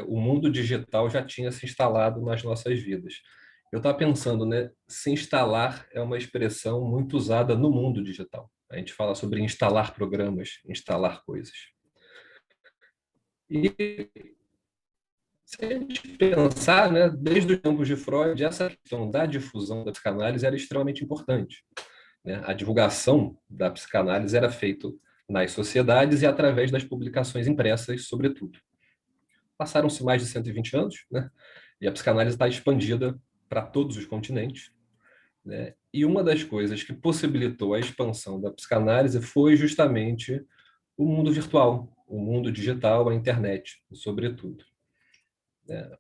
o mundo digital já tinha se instalado nas nossas vidas. Eu estava pensando, né? Se instalar é uma expressão muito usada no mundo digital. A gente fala sobre instalar programas, instalar coisas. E se a gente pensar, né, desde os tempos de Freud, essa questão da difusão da psicanálise era extremamente importante, né? A divulgação da psicanálise era feita nas sociedades e através das publicações impressas, sobretudo. Passaram-se mais de 120 anos, né? E a psicanálise está expandida para todos os continentes, né? E uma das coisas que possibilitou a expansão da psicanálise foi justamente o mundo virtual, o mundo digital, a internet, sobretudo.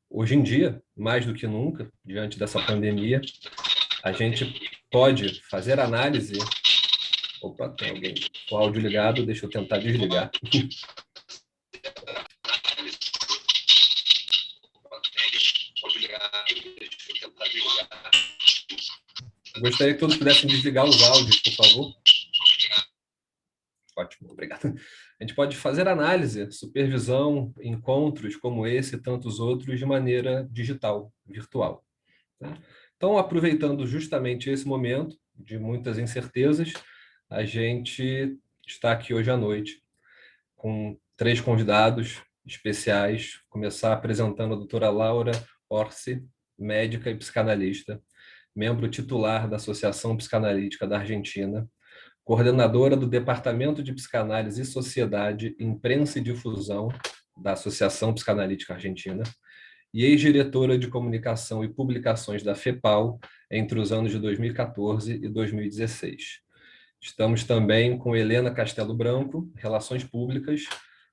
Hoje em dia, mais do que nunca, diante dessa pandemia, a gente pode fazer análise. Opa, tem alguém com o áudio ligado, deixa eu tentar desligar. Gostaria que todos pudessem desligar os áudios, por favor. Ótimo, obrigado. A gente pode fazer análise, supervisão, encontros como esse e tantos outros de maneira digital, virtual. Tá? Então, aproveitando justamente esse momento de muitas incertezas, a gente está aqui hoje à noite com 3 convidados especiais. Começar apresentando a doutora Laura Orsi, médica e psicanalista, membro titular da Associação Psicanalítica da Argentina, coordenadora do Departamento de Psicanálise e Sociedade, Imprensa e Difusão da Associação Psicanalítica Argentina, e ex-diretora de Comunicação e Publicações da FEPAL entre os anos de 2014 e 2016. Estamos também com Helena Castelo Branco, Relações Públicas,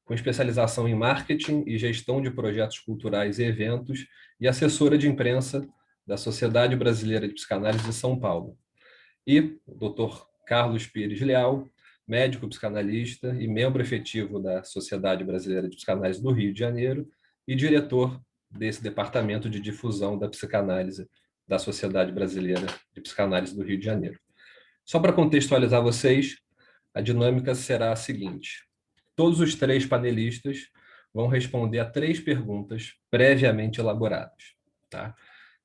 com especialização em marketing e gestão de projetos culturais e eventos, e assessora de imprensa da Sociedade Brasileira de Psicanálise de São Paulo. E o Dr. Carlos Pires Leal, médico psicanalista e membro efetivo da Sociedade Brasileira de Psicanálise do Rio de Janeiro e diretor desse departamento de difusão da psicanálise da Sociedade Brasileira de Psicanálise do Rio de Janeiro. Só para contextualizar vocês, a dinâmica será a seguinte: todos os 3 panelistas vão responder a 3 perguntas previamente elaboradas, tá?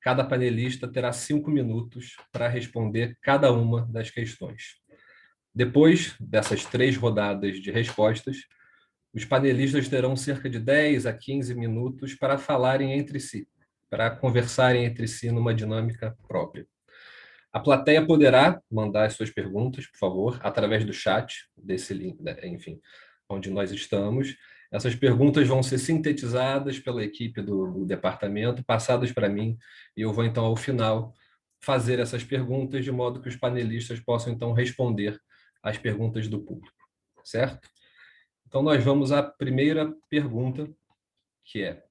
Cada panelista terá 5 minutos para responder cada uma das questões. Depois dessas 3 rodadas de respostas, os panelistas terão cerca de 10 a 15 minutos para falarem entre si, para conversarem entre si numa dinâmica própria. A plateia poderá mandar as suas perguntas, por favor, através do chat desse link, enfim, onde nós estamos. Essas perguntas vão ser sintetizadas pela equipe do departamento, passadas para mim, e eu vou, então, ao final, fazer essas perguntas de modo que os panelistas possam, então, responder às perguntas do público, certo? Então, nós vamos à primeira pergunta, que é: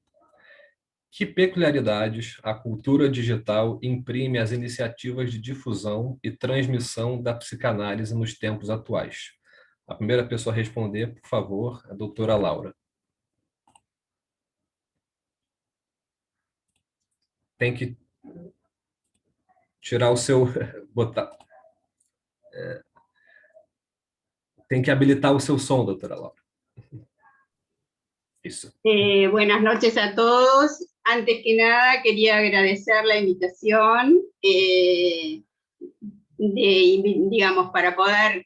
que peculiaridades a cultura digital imprime às iniciativas de difusão e transmissão da psicanálise nos tempos atuais? A primeira pessoa a responder, por favor, a doutora Laura. Tem que tirar o seu... Tem que habilitar o seu som, doutora Laura. Isso. Buenas noches a todos. Antes que nada, quería agradecer la invitación, digamos, para poder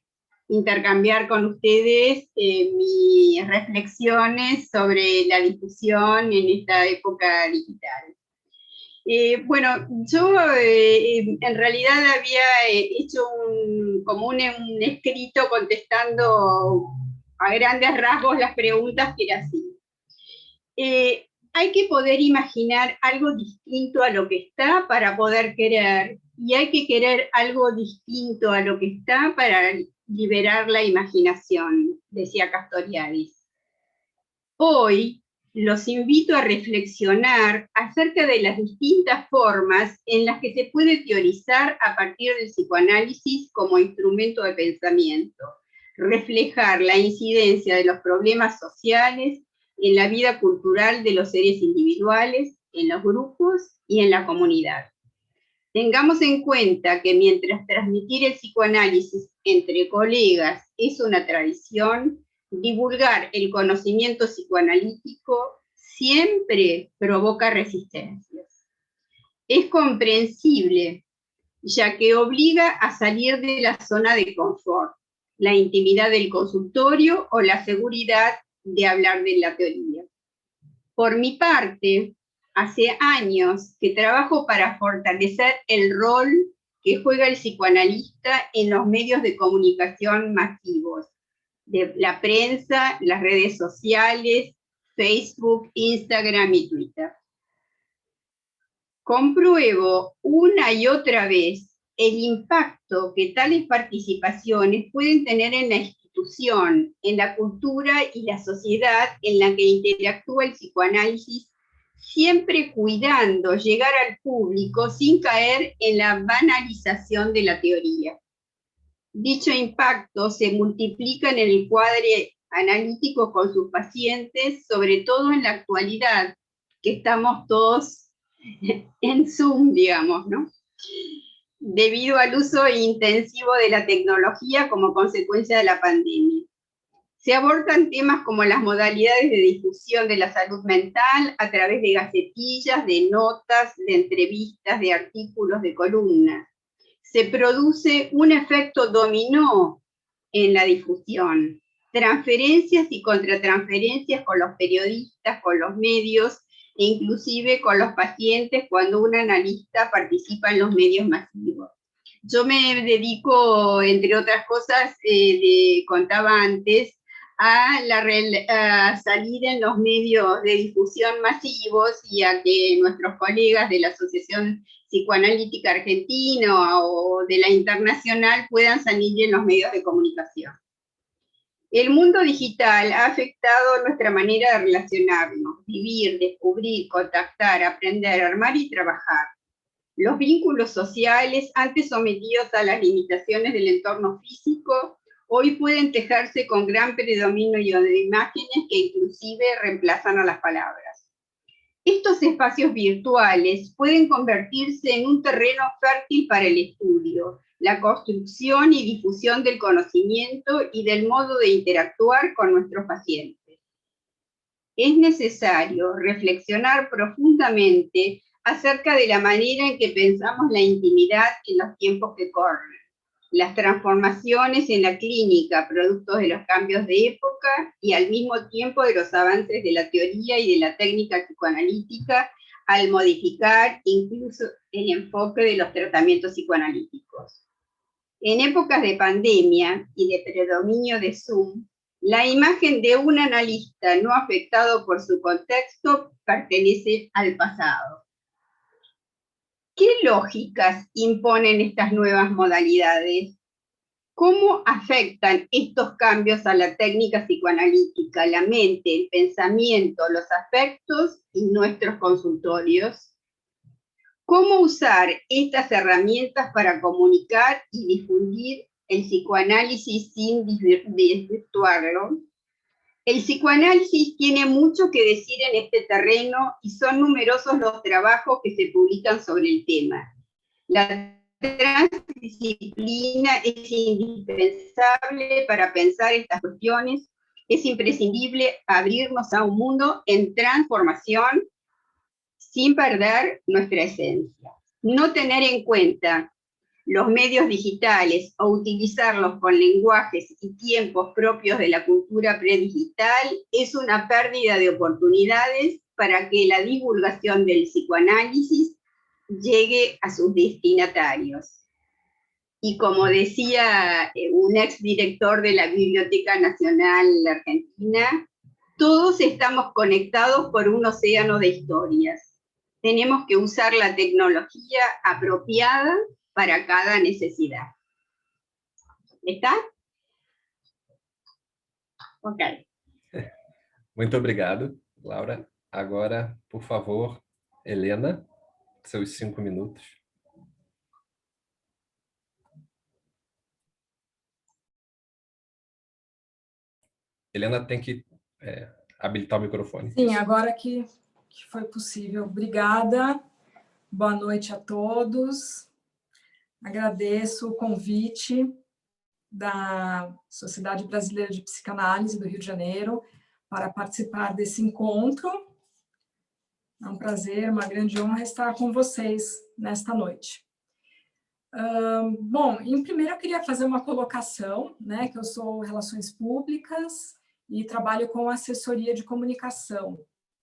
intercambiar con ustedes mis reflexiones sobre la difusión en esta época digital. Bueno, yo en realidad había hecho como un escrito contestando a grandes rasgos las preguntas, que era así. Hay que poder imaginar algo distinto a lo que está para poder querer, y hay que querer algo distinto a lo que está para liberar la imaginación, decía Castoriadis. Hoy los invito a reflexionar acerca de las distintas formas en las que se puede teorizar a partir del psicoanálisis como instrumento de pensamiento, reflejar la incidencia de los problemas sociales en la vida cultural de los seres individuales, en los grupos y en la comunidad. Tengamos en cuenta que mientras transmitir el psicoanálisis entre colegas es una tradición, divulgar el conocimiento psicoanalítico siempre provoca resistencias. Es comprensible, ya que obliga a salir de la zona de confort, la intimidad del consultorio o la seguridad de hablar de la teoría. Por mi parte, hace años que trabajo para fortalecer el rol que juega el psicoanalista en los medios de comunicación masivos, de la prensa, las redes sociales, Facebook, Instagram y Twitter. Compruebo una y otra vez el impacto que tales participaciones pueden tener en la institución, en la cultura y la sociedad en la que interactúa el psicoanálisis, siempre cuidando llegar al público sin caer en la banalización de la teoría. Dicho impacto se multiplica en el cuadro analítico con sus pacientes, sobre todo en la actualidad, que estamos todos en Zoom, digamos, ¿no? Debido al uso intensivo de la tecnología como consecuencia de la pandemia. Se abordan temas como las modalidades de difusión de la salud mental a través de gacetillas, de notas, de entrevistas, de artículos, de columnas. Se produce un efecto dominó en la difusión, transferencias y contratransferencias con los periodistas, con los medios, e inclusive con los pacientes cuando un analista participa en los medios masivos. Yo me dedico, entre otras cosas, contaba antes, a salir en los medios de difusión masivos y a que nuestros colegas de la Asociación Psicoanalítica Argentina o de la Internacional puedan salir en los medios de comunicación. El mundo digital ha afectado nuestra manera de relacionarnos, vivir, descubrir, contactar, aprender, armar y trabajar. Los vínculos sociales, antes sometidos a las limitaciones del entorno físico, hoy pueden tejerse con gran predominio de imágenes que inclusive reemplazan a las palabras. Estos espacios virtuales pueden convertirse en un terreno fértil para el estudio, la construcción y difusión del conocimiento y del modo de interactuar con nuestros pacientes. Es necesario reflexionar profundamente acerca de la manera en que pensamos la intimidad en los tiempos que corren, las transformaciones en la clínica, productos de los cambios de época y al mismo tiempo de los avances de la teoría y de la técnica psicoanalítica al modificar incluso el enfoque de los tratamientos psicoanalíticos. En épocas de pandemia y de predominio de Zoom, la imagen de un analista no afectado por su contexto pertenece al pasado. ¿Qué lógicas imponen estas nuevas modalidades? ¿Cómo afectan estos cambios a la técnica psicoanalítica, la mente, el pensamiento, los afectos y nuestros consultorios? ¿Cómo usar estas herramientas para comunicar y difundir el psicoanálisis sin desvirtuarlo? El psicoanálisis tiene mucho que decir en este terreno y son numerosos los trabajos que se publican sobre el tema. La transdisciplina es indispensable para pensar estas cuestiones. Es imprescindible abrirnos a un mundo en transformación sin perder nuestra esencia. No tener en cuenta los medios digitales o utilizarlos con lenguajes y tiempos propios de la cultura predigital es una pérdida de oportunidades para que la divulgación del psicoanálisis llegue a sus destinatarios. Y como decía un exdirector de la Biblioteca Nacional Argentina, todos estamos conectados por un océano de historias. Tenemos que usar la tecnología apropiada para cada necesidad. ¿Está? Ok. Muito obrigado, Laura. Agora, por favor, Helena, seus 5 minutos. Helena tem que habilitar o microfone. Sim, agora que foi possível. Obrigada. Boa noite a todos. Agradeço o convite da Sociedade Brasileira de Psicanálise do Rio de Janeiro para participar desse encontro. É um prazer, uma grande honra estar com vocês nesta noite. Bom, em primeiro eu queria fazer uma colocação, né, que eu sou Relações Públicas e trabalho com assessoria de comunicação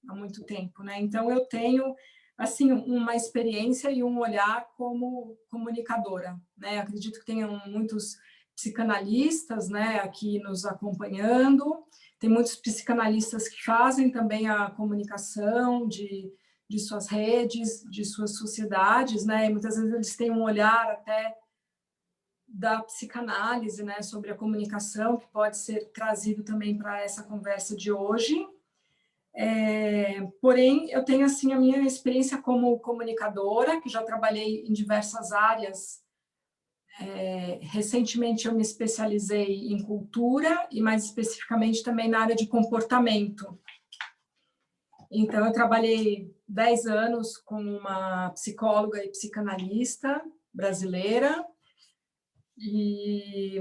há muito tempo, né? Então eu tenho assim uma experiência e um olhar como comunicadora, né? Acredito que tenham muitos psicanalistas, né, aqui nos acompanhando. Tem muitos psicanalistas que fazem também a comunicação de suas redes, de suas sociedades, né? E muitas vezes eles têm um olhar até da psicanálise, né, sobre a comunicação, que pode ser trazido também para essa conversa de hoje. Porém, eu tenho assim a minha experiência como comunicadora, que já trabalhei em diversas áreas. Recentemente eu me especializei em cultura e mais especificamente também na área de comportamento. Então, eu trabalhei 10 anos com uma psicóloga e psicanalista brasileira e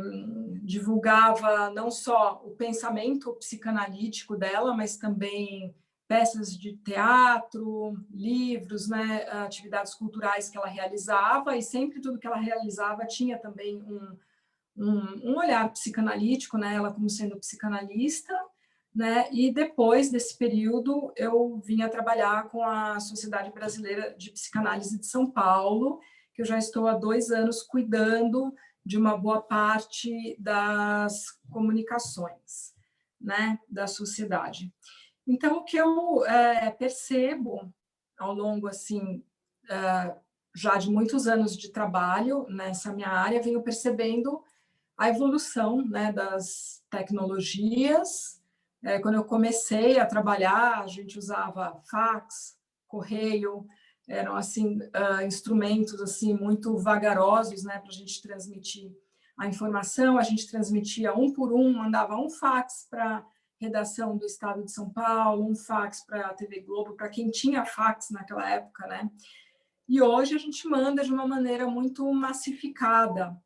divulgava não só o pensamento psicanalítico dela, mas também peças de teatro, livros, né, atividades culturais que ela realizava, e sempre tudo que ela realizava tinha também um olhar psicanalítico, né, ela como sendo psicanalista, né, e depois desse período eu vinha trabalhar com a Sociedade Brasileira de Psicanálise de São Paulo, que eu já estou há 2 anos cuidando de uma boa parte das comunicações, né, da sociedade. Então, o que eu percebo ao longo, assim, já de muitos anos de trabalho nessa minha área, venho percebendo a evolução, né, das tecnologias. Quando eu comecei a trabalhar, a gente usava fax, correio, eram assim instrumentos assim muito vagarosos, né, para a gente transmitir a informação. A gente transmitia um por um, mandava um fax para redação do Estado de São Paulo, um fax para a TV Globo, para quem tinha fax naquela época, né? E hoje a gente manda de uma maneira muito massificada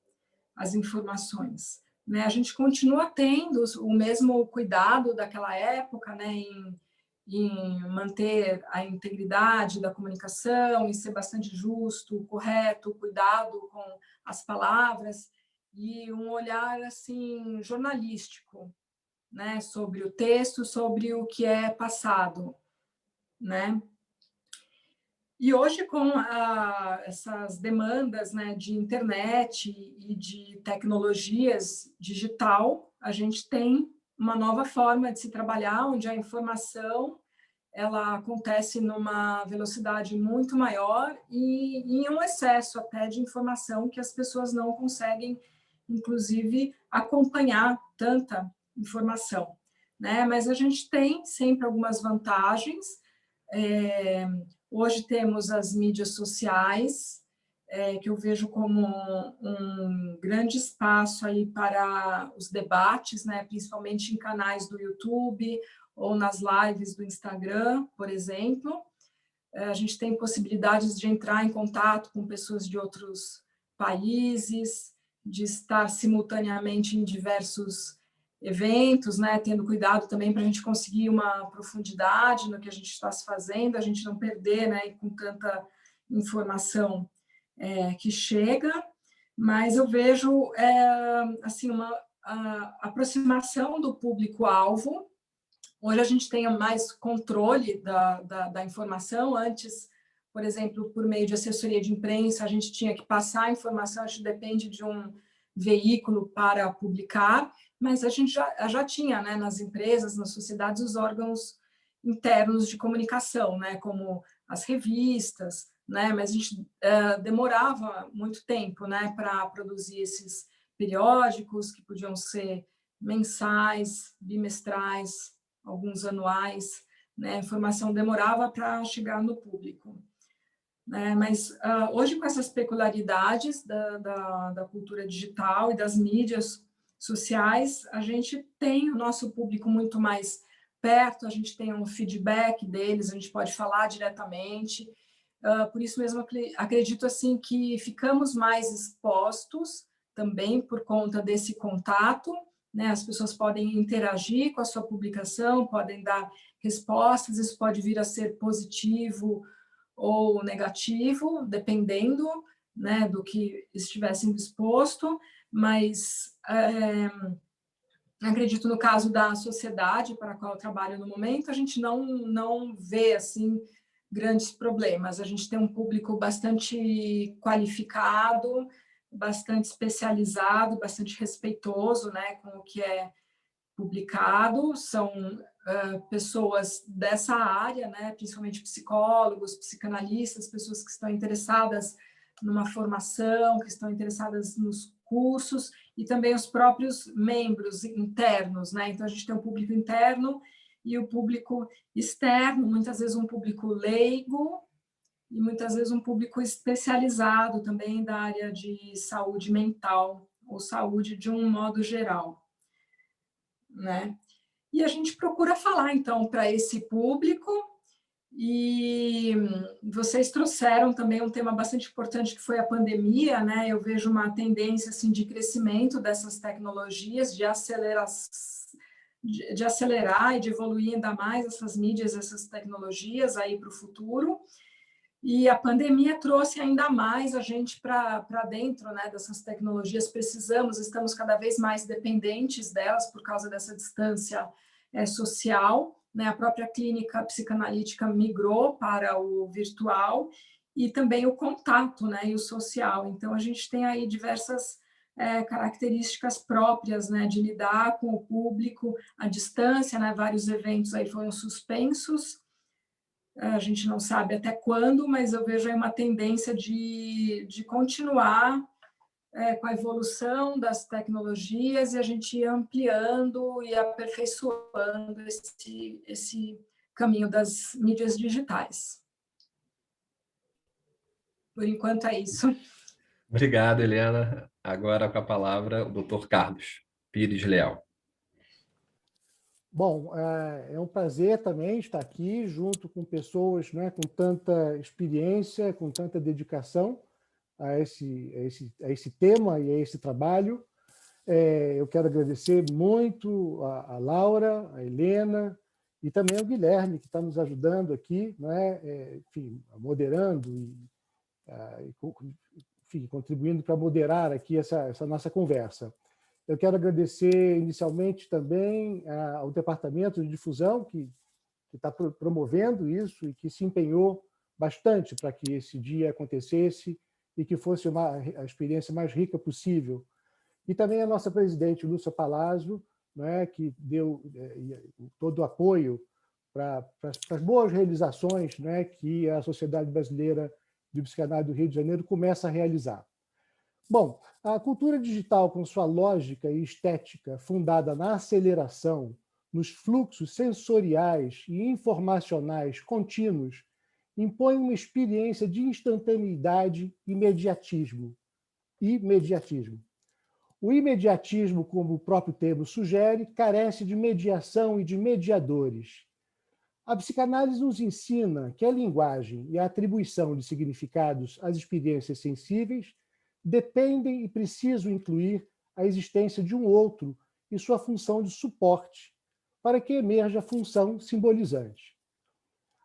as informações, né? A gente continua tendo o mesmo cuidado daquela época, né, em manter a integridade da comunicação, em ser bastante justo, correto, cuidado com as palavras e um olhar assim jornalístico, né, sobre o texto, sobre o que é passado, né? E hoje, com essas demandas, né, de internet e de tecnologias digital, a gente tem uma nova forma de se trabalhar, onde a informação ela acontece numa velocidade muito maior e em um excesso até de informação que as pessoas não conseguem, inclusive, acompanhar tanta informação, né? Mas a gente tem sempre algumas vantagens. Hoje temos as mídias sociais, que eu vejo como um grande espaço aí para os debates, né? Principalmente em canais do YouTube ou nas lives do Instagram, por exemplo. A gente tem possibilidades de entrar em contato com pessoas de outros países, de estar simultaneamente em diversos eventos, né, tendo cuidado também para a gente conseguir uma profundidade no que a gente está se fazendo, a gente não perder, né, com tanta informação que chega, mas eu vejo assim uma aproximação do público-alvo. Hoje a gente tem mais controle da informação. Antes, por exemplo, por meio de assessoria de imprensa, a gente tinha que passar a informação, a gente depende de um veículo para publicar, mas a gente já tinha, né, nas empresas, nas sociedades, os órgãos internos de comunicação, né, como as revistas, né, mas a gente demorava muito tempo, né, para produzir esses periódicos que podiam ser mensais, bimestrais, alguns anuais, né, a informação demorava para chegar no público. Mas hoje, com essas peculiaridades da cultura digital e das mídias sociais, a gente tem o nosso público muito mais perto, a gente tem um feedback deles, a gente pode falar diretamente. Por isso mesmo, acredito assim que ficamos mais expostos também por conta desse contato, né? As pessoas podem interagir com a sua publicação, podem dar respostas, isso pode vir a ser positivo ou negativo, dependendo, né, do que estiver sendo exposto, mas acredito no caso da sociedade para a qual eu trabalho no momento, a gente não vê assim grandes problemas. A gente tem um público bastante qualificado, bastante especializado, bastante respeitoso, né, com o que é publicado. São pessoas dessa área, né, principalmente psicólogos, psicanalistas, pessoas que estão interessadas numa formação, que estão interessadas nos cursos, e também os próprios membros internos, né? Então, a gente tem um público interno e o público externo, muitas vezes um público leigo e muitas vezes um público especializado também da área de saúde mental ou saúde de um modo geral, né? E a gente procura falar, então, para esse público. E vocês trouxeram também um tema bastante importante, que foi a pandemia, né? Eu vejo uma tendência assim, de crescimento dessas tecnologias, de acelerar e de evoluir ainda mais essas mídias, essas tecnologias aí para o futuro. E a pandemia trouxe ainda mais a gente para dentro, né, dessas tecnologias. Estamos cada vez mais dependentes delas por causa dessa distância social, né? A própria clínica psicanalítica migrou para o virtual e também o contato, né, e o social. Então, a gente tem aí diversas características próprias, né, de lidar com o público à distância, né? Vários eventos aí foram suspensos, a gente não sabe até quando, mas eu vejo aí uma tendência de continuar com a evolução das tecnologias e a gente ir ampliando e aperfeiçoando esse caminho das mídias digitais. Por enquanto é isso. Obrigado, Helena. Agora com a palavra o Dr. Carlos Pires Leal. Bom, é um prazer também estar aqui junto com pessoas, né, com tanta experiência, com tanta dedicação a esse tema e a esse trabalho. Eu quero agradecer muito a Laura, a Helena e também ao Guilherme, que está nos ajudando aqui, né, enfim, moderando e enfim, contribuindo para moderar aqui essa nossa conversa. Eu quero agradecer inicialmente também ao Departamento de Difusão, que está promovendo isso e que se empenhou bastante para que esse dia acontecesse e que fosse a experiência mais rica possível. E também a nossa presidente, Lúcia Palazzo, né, que deu todo o apoio para as boas realizações, né, que a Sociedade Brasileira de Psicanálise do Rio de Janeiro começa a realizar. Bom, a cultura digital, com sua lógica e estética fundada na aceleração, nos fluxos sensoriais e informacionais contínuos, impõe uma experiência de instantaneidade e imediatismo. O imediatismo, como o próprio termo sugere, carece de mediação e de mediadores. A psicanálise nos ensina que a linguagem e a atribuição de significados às experiências sensíveis dependem e precisam incluir a existência de um outro e sua função de suporte, para que emerja a função simbolizante.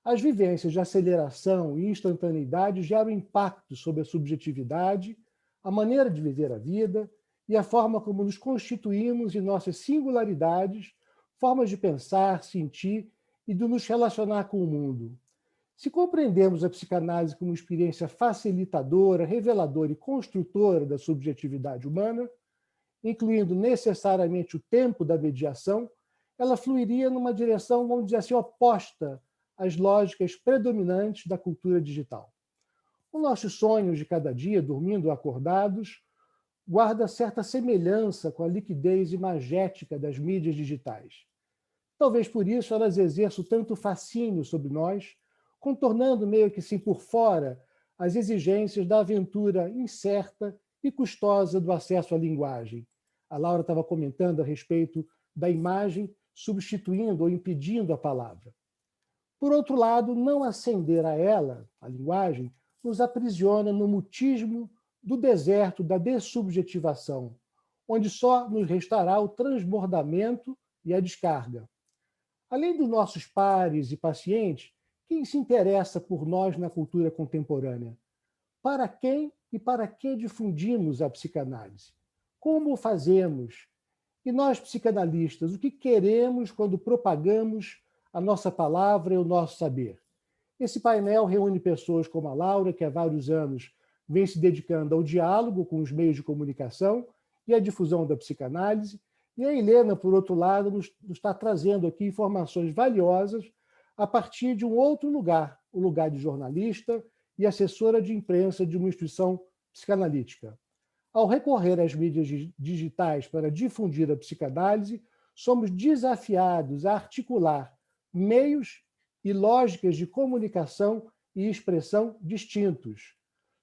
As vivências de aceleração e instantaneidade geram impacto sobre a subjetividade, a maneira de viver a vida e a forma como nos constituímos em nossas singularidades, formas de pensar, sentir e de nos relacionar com o mundo. Se compreendemos a psicanálise como experiência facilitadora, reveladora e construtora da subjetividade humana, incluindo necessariamente o tempo da mediação, ela fluiria numa direção, vamos dizer assim, oposta às lógicas predominantes da cultura digital. Os nossos sonhos de cada dia, dormindo ou acordados, guarda certa semelhança com a liquidez imagética das mídias digitais. Talvez por isso elas exerçam tanto fascínio sobre nós, contornando meio que assim por fora as exigências da aventura incerta e custosa do acesso à linguagem. A Laura estava comentando a respeito da imagem substituindo ou impedindo a palavra. Por outro lado, não acender a ela, a linguagem, nos aprisiona no mutismo do deserto da dessubjetivação, onde só nos restará o transbordamento e a descarga. Além dos nossos pares e pacientes, quem se interessa por nós na cultura contemporânea? Para quem e para que difundimos a psicanálise? Como o fazemos? E nós, psicanalistas, o que queremos quando propagamos a nossa palavra e o nosso saber? Esse painel reúne pessoas como a Laura, que há vários anos vem se dedicando ao diálogo com os meios de comunicação e à difusão da psicanálise, e a Helena, por outro lado, nos está trazendo aqui informações valiosas a partir de um outro lugar, o lugar de jornalista e assessora de imprensa de uma instituição psicanalítica. Ao recorrer às mídias digitais para difundir a psicanálise, somos desafiados a articular meios e lógicas de comunicação e expressão distintos.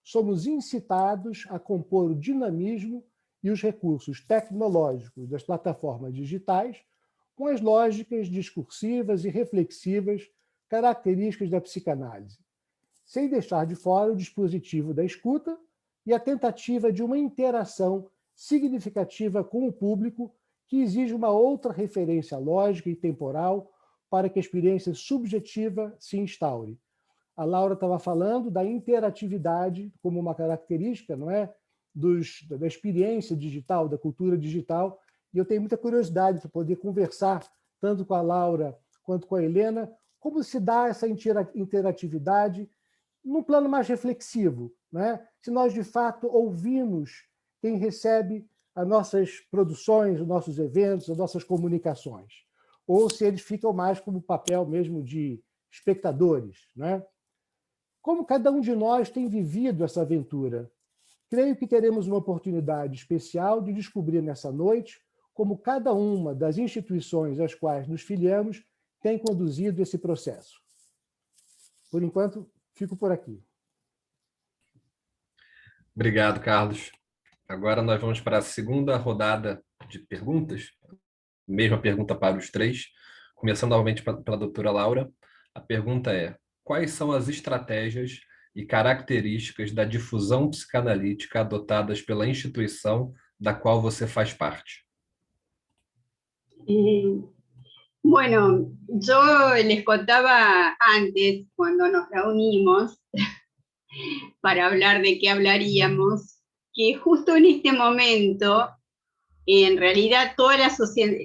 Somos incitados a compor o dinamismo e os recursos tecnológicos das plataformas digitais com as lógicas discursivas e reflexivas características da psicanálise, sem deixar de fora o dispositivo da escuta e a tentativa de uma interação significativa com o público que exige uma outra referência lógica e temporal para que a experiência subjetiva se instaure. A Laura estava falando da interatividade como uma característica, não é, da experiência digital, da cultura digital, e eu tenho muita curiosidade para poder conversar tanto com a Laura quanto com a Helena, como se dá essa interatividade num plano mais reflexivo, né? Se nós, de fato, ouvimos quem recebe as nossas produções, os nossos eventos, as nossas comunicações, ou se eles ficam mais como papel mesmo de espectadores, né? Como cada um de nós tem vivido essa aventura? Creio que teremos uma oportunidade especial de descobrir nessa noite como cada uma das instituições às quais nos filiamos tem conduzido esse processo. Por enquanto, fico por aqui. Obrigado, Carlos. Agora nós vamos para a segunda rodada de perguntas. Mesma pergunta para os três. Começando novamente pela doutora Laura. A pergunta é: quais são as estratégias e características da difusão psicanalítica adotadas pela instituição da qual você faz parte? Bueno, yo les contaba antes, cuando nos reunimos para hablar de qué hablaríamos, que justo en este momento, en realidad todas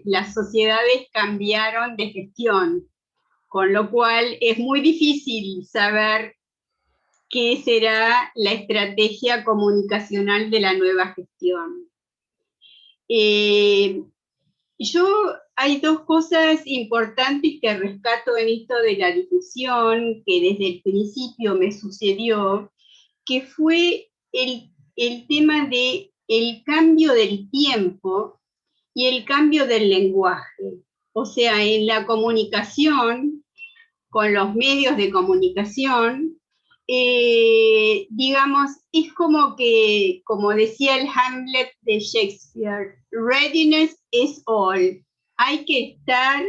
las sociedades cambiaron de gestión, con lo cual es muy difícil saber qué será la estrategia comunicacional de la nueva gestión. Hay dos cosas importantes que rescato en esto de la difusión, que desde el principio me sucedió, que fue el tema de el cambio del tiempo y el cambio del lenguaje. O sea, en la comunicación, con los medios de comunicación, digamos, es como que, como decía el Hamlet de Shakespeare, readiness is all. Hay que estar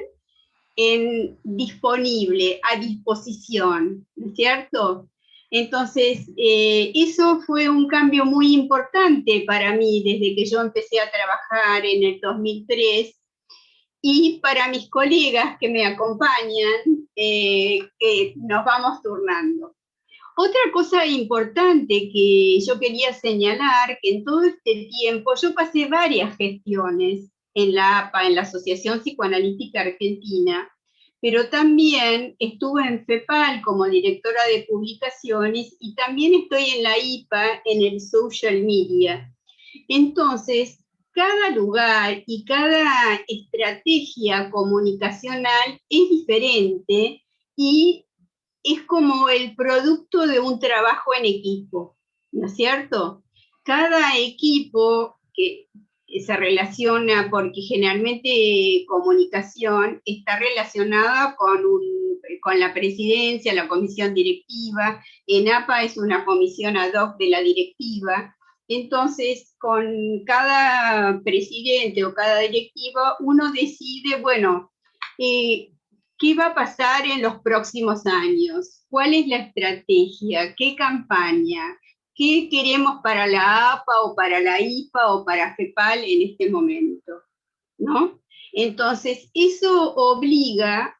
disponible, a disposición, ¿no es cierto? Entonces, eso fue un cambio muy importante para mí desde que yo empecé a trabajar en el 2003, y para mis colegas que me acompañan, que nos vamos turnando. Otra cosa importante que yo quería señalar, que en todo este tiempo yo pasé varias gestiones en la APA, en la Asociación Psicoanalítica Argentina, pero también estuve en FEPAL como directora de publicaciones y también estoy en la IPA en el social media. Entonces, cada lugar y cada estrategia comunicacional es diferente y es como el producto de un trabajo en equipo, ¿no es cierto? Cada equipo que se relaciona, porque generalmente comunicación está relacionada con la presidencia, la comisión directiva. En APA es una comisión ad hoc de la directiva. Entonces, con cada presidente o cada directiva, uno decide, bueno, ¿qué va a pasar en los próximos años? ¿Cuál es la estrategia? ¿Qué campaña? ¿Qué queremos para la APA o para la IPA o para FEPAL en este momento? ¿No? Entonces, eso obliga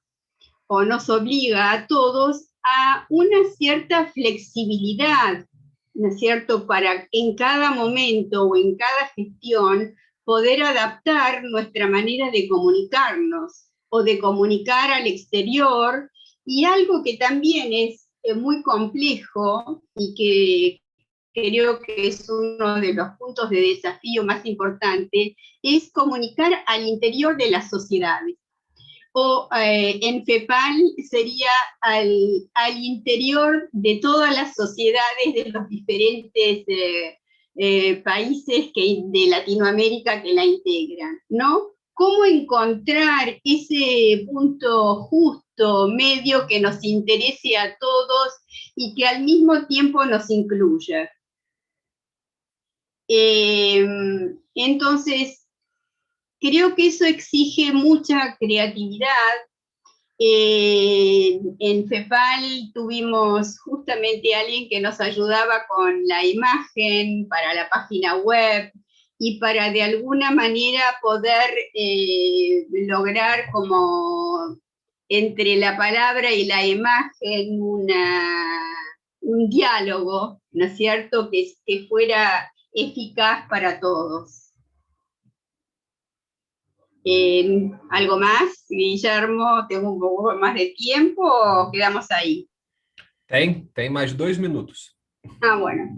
o nos obliga a todos a una cierta flexibilidad, ¿no es cierto?, para en cada momento o en cada gestión poder adaptar nuestra manera de comunicarnos o de comunicar al exterior, y algo que también es muy complejo y que creo que es uno de los puntos de desafío más importantes, es comunicar al interior de las sociedades. O en FEPAL sería al interior de todas las sociedades de los diferentes países de Latinoamérica que la integran, ¿no? ¿Cómo encontrar ese punto justo, medio, que nos interese a todos y que al mismo tiempo nos incluya? Entonces, creo que eso exige mucha creatividad. En FEPAL tuvimos justamente a alguien que nos ayudaba con la imagen para la página web y para de alguna manera poder lograr como entre la palabra y la imagen un diálogo, ¿no es cierto?, que fuera eficaz para todos. ¿Algo más, Guillermo? ¿Tengo un poco más de tiempo o quedamos ahí? Tem mais 2 minutos. Ah, bueno.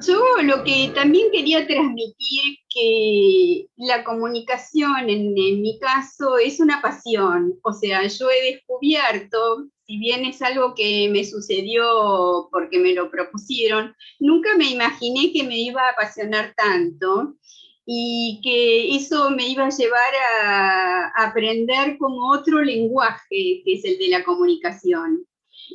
Yo lo que también quería transmitir, que la comunicación en mi caso es una pasión. O sea, yo he descubierto, si bien es algo que me sucedió porque me lo propusieron, nunca me imaginé que me iba a apasionar tanto y que eso me iba a llevar a aprender como otro lenguaje, que es el de la comunicación.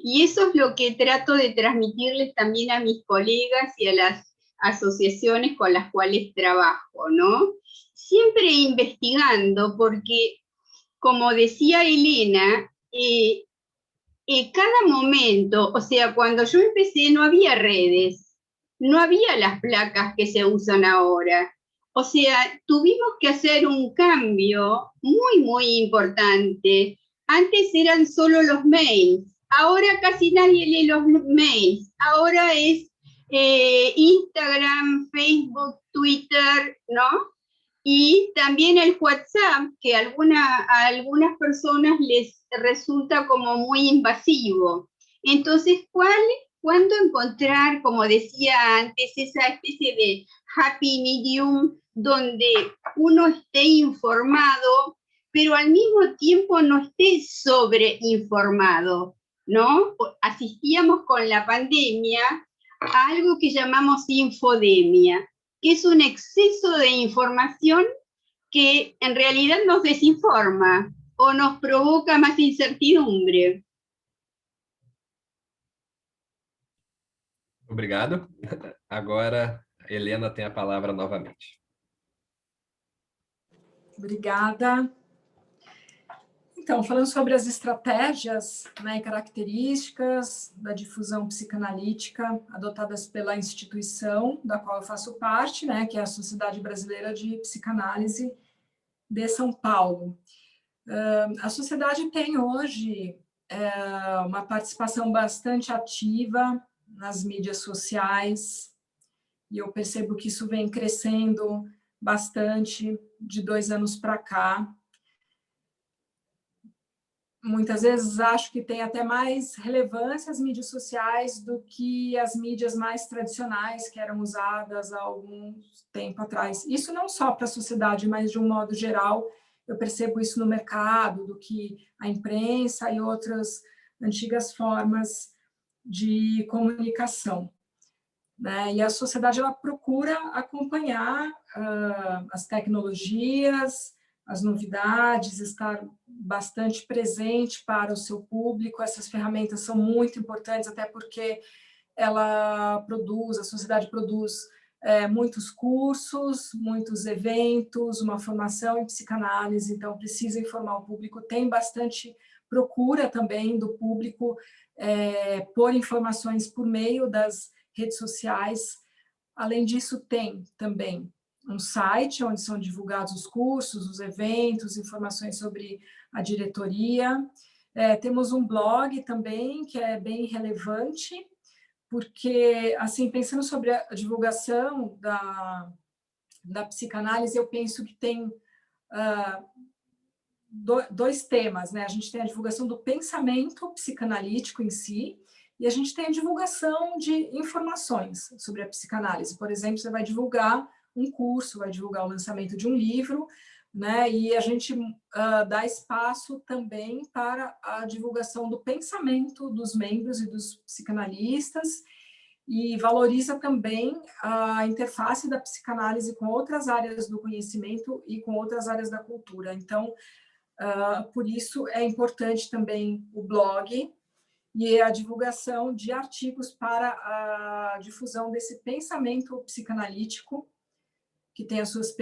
Y eso es lo que trato de transmitirles también a mis colegas y a las asociaciones con las cuales trabajo, ¿no? Siempre investigando, porque, como decía Elena, cada momento, o sea, cuando yo empecé no había redes, no había las placas que se usan ahora. O sea, tuvimos que hacer un cambio muy, muy importante. Antes eran solo los mails, ahora casi nadie lee los mails, ahora es Instagram, Facebook, Twitter, ¿no? Y también el WhatsApp, que a algunas personas les resulta como muy invasivo. Entonces, ¿cuándo encontrar, como decía antes, esa especie de happy medium donde uno esté informado, pero al mismo tiempo no esté sobreinformado, ¿no? Asistíamos con la pandemia a algo que llamamos infodemia, que es un exceso de información que en realidad nos desinforma o nos provoca más incertidumbre. Obrigado. Agora, a Helena tem a palavra novamente. Obrigada. Então, falando sobre as estratégias, né, e características da difusão psicanalítica adotadas pela instituição da qual eu faço parte, né, que é a Sociedade Brasileira de Psicanálise de São Paulo. A sociedade tem hoje uma participação bastante ativa nas mídias sociais, e eu percebo que isso vem crescendo bastante de 2 anos para cá. Muitas vezes acho que tem até mais relevância as mídias sociais do que as mídias mais tradicionais que eram usadas há algum tempo atrás. Isso não só para a sociedade, mas de um modo geral, eu percebo isso no mercado, do que a imprensa e outras antigas formas de comunicação, né? E a sociedade ela procura acompanhar as tecnologias, as novidades, estar bastante presente para o seu público. Essas ferramentas são muito importantes, até porque a sociedade produz muitos cursos, muitos eventos, uma formação em psicanálise, então precisa informar o público. Tem bastante procura também do público por informações por meio das redes sociais. Além disso, tem também um site onde são divulgados os cursos, os eventos, informações sobre a diretoria. Temos um blog também, que é bem relevante, porque, assim, pensando sobre a divulgação da psicanálise, eu penso que tem dois temas, né? A gente tem a divulgação do pensamento psicanalítico em si, e a gente tem a divulgação de informações sobre a psicanálise. Por exemplo, você vai divulgar um curso, vai divulgar o lançamento de um livro, né? E a gente dá espaço também para a divulgação do pensamento dos membros e dos psicanalistas, e valoriza também a interface da psicanálise com outras áreas do conhecimento e com outras áreas da cultura. Então, por isso é importante também o blog e a divulgação de artigos para a difusão desse pensamento psicanalítico, que tem as suas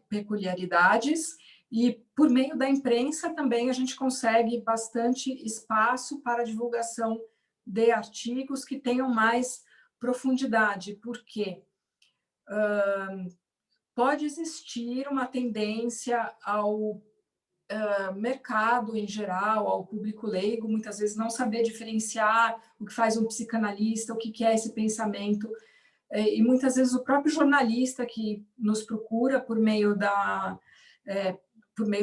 peculiaridades, e por meio da imprensa também a gente consegue bastante espaço para a divulgação de artigos que tenham mais profundidade, porque pode existir uma tendência ao mercado em geral, ao público leigo, muitas vezes não saber diferenciar o que faz um psicanalista, o que é esse pensamento, e muitas vezes o próprio jornalista que nos procura por meio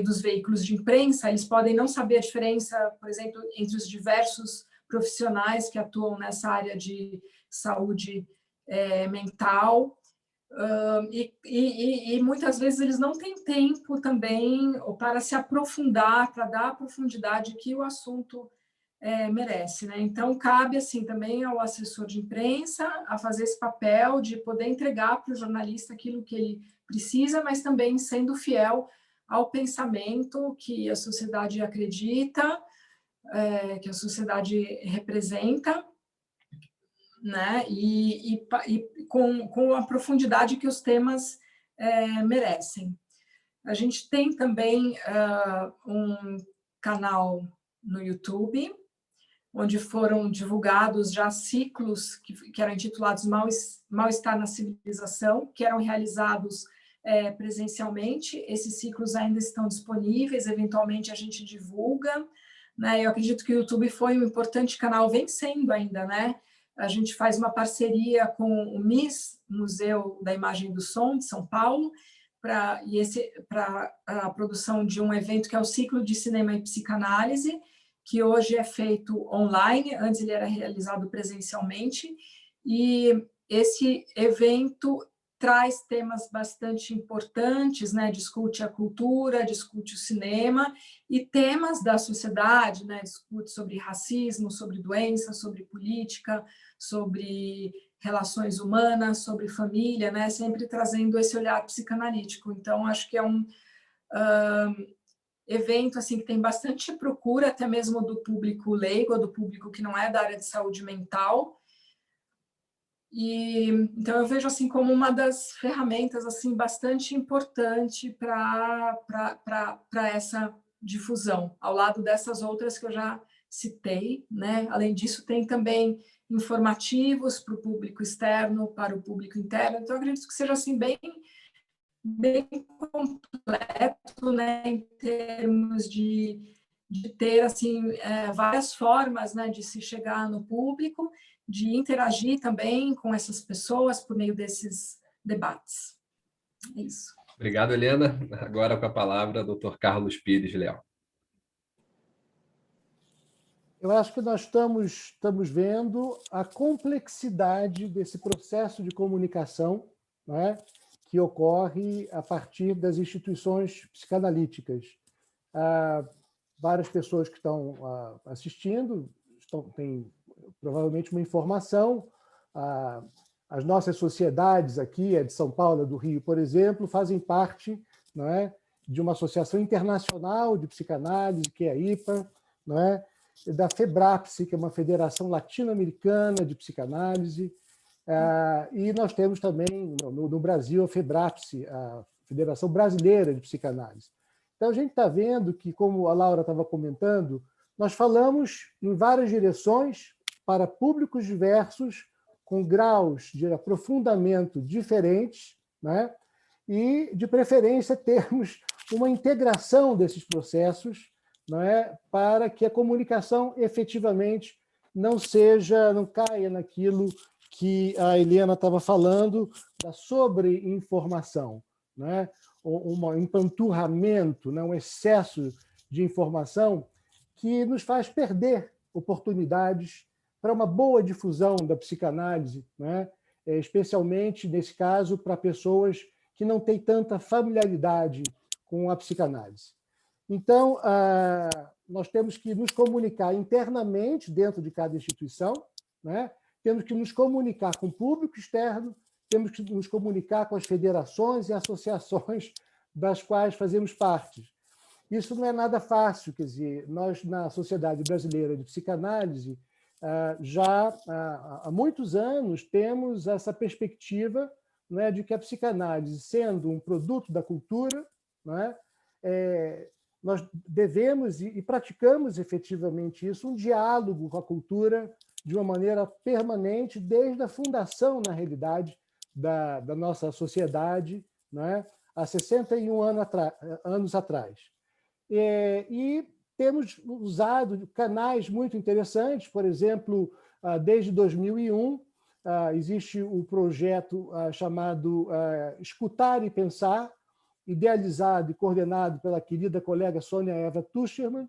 dos veículos de imprensa, eles podem não saber a diferença, por exemplo, entre os diversos profissionais que atuam nessa área de saúde mental, e muitas vezes eles não têm tempo também para se aprofundar, para dar a profundidade que o assunto merece, né? Então, cabe assim também ao assessor de imprensa a fazer esse papel de poder entregar para o jornalista aquilo que ele precisa, mas também sendo fiel ao pensamento que a sociedade acredita, que a sociedade representa, né? E com a profundidade que os temas merecem. A gente tem também um canal no YouTube, onde foram divulgados já ciclos que eram intitulados Mal-Estar na Civilização, que eram realizados presencialmente. Esses ciclos ainda estão disponíveis, eventualmente a gente divulga, né? Eu acredito que o YouTube foi um importante canal, vem sendo ainda, né? A gente faz uma parceria com o MIS, Museu da Imagem e do Som, de São Paulo, para a produção de um evento que é o Ciclo de Cinema e Psicanálise, que hoje é feito online, antes ele era realizado presencialmente, e esse evento traz temas bastante importantes, né? Discute a cultura, discute o cinema e temas da sociedade, né? Discute sobre racismo, sobre doença, sobre política, sobre relações humanas, sobre família, né? Sempre trazendo esse olhar psicanalítico. Então, acho que é um evento assim que tem bastante procura, até mesmo do público leigo, do público que não é da área de saúde mental. E então eu vejo assim como uma das ferramentas assim bastante importante para essa difusão, ao lado dessas outras que eu já citei, né? Além disso, tem também informativos para o público externo, para o público interno. Então, eu acredito que seja assim bem completo, né? Em termos de ter assim várias formas, né? De se chegar no público, de interagir também com essas pessoas por meio desses debates. É isso. Obrigado, Helena. Agora com a palavra, Dr. Carlos Pires Leal. Eu acho que nós estamos vendo a complexidade desse processo de comunicação, né, que ocorre a partir das instituições psicanalíticas. Várias pessoas que estão assistindo têm provavelmente uma informação. As nossas sociedades aqui, a de São Paulo, a do Rio, por exemplo, fazem parte, não é, de uma associação internacional de psicanálise, que é a IPA, não é, da FEBRAPSE, que é uma federação latino-americana de psicanálise, e nós temos também, no Brasil, a FEBRAPSE, a Federação Brasileira de Psicanálise. Então, a gente está vendo que, como a Laura estava comentando, nós falamos em várias direções para públicos diversos, com graus de aprofundamento diferentes, né? e, de preferência, termos uma integração desses processos, não é, para que a comunicação efetivamente não caia naquilo que a Helena estava falando, da sobreinformação, né? Um empanturramento, né? Um excesso de informação que nos faz perder oportunidades para uma boa difusão da psicanálise, né? Especialmente, nesse caso, para pessoas que não têm tanta familiaridade com a psicanálise. Então, nós temos que nos comunicar internamente dentro de cada instituição, né? Temos que nos comunicar com o público externo, temos que nos comunicar com as federações e associações das quais fazemos parte. Isso não é nada fácil, quer dizer, nós, na Sociedade Brasileira de Psicanálise, já há muitos anos temos essa perspectiva, né, de que a psicanálise, sendo um produto da cultura, né, nós devemos e praticamos efetivamente isso, um diálogo com a cultura de uma maneira permanente, desde a fundação, na realidade, da nossa sociedade, né, há 61 anos atrás. E temos usado canais muito interessantes, por exemplo, desde 2001, existe o projeto chamado Escutar e Pensar, idealizado e coordenado pela querida colega Sônia Eva Tuschermann,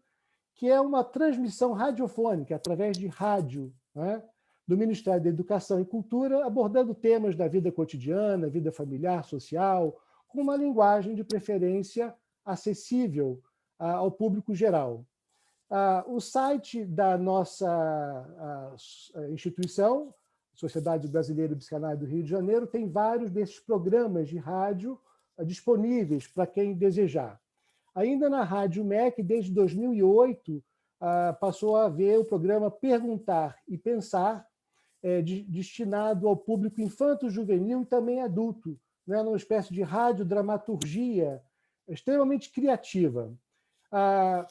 que é uma transmissão radiofônica, através de rádio, né, do Ministério da Educação e Cultura, abordando temas da vida cotidiana, vida familiar, social, com uma linguagem de preferência acessível ao público geral. O site da nossa instituição, Sociedade Brasileira de Psicanálise do Rio de Janeiro, tem vários desses programas de rádio disponíveis para quem desejar. Ainda na Rádio MEC, desde 2008, passou a haver o programa Perguntar e Pensar, destinado ao público infanto-juvenil e também adulto, né, numa espécie de radiodramaturgia extremamente criativa.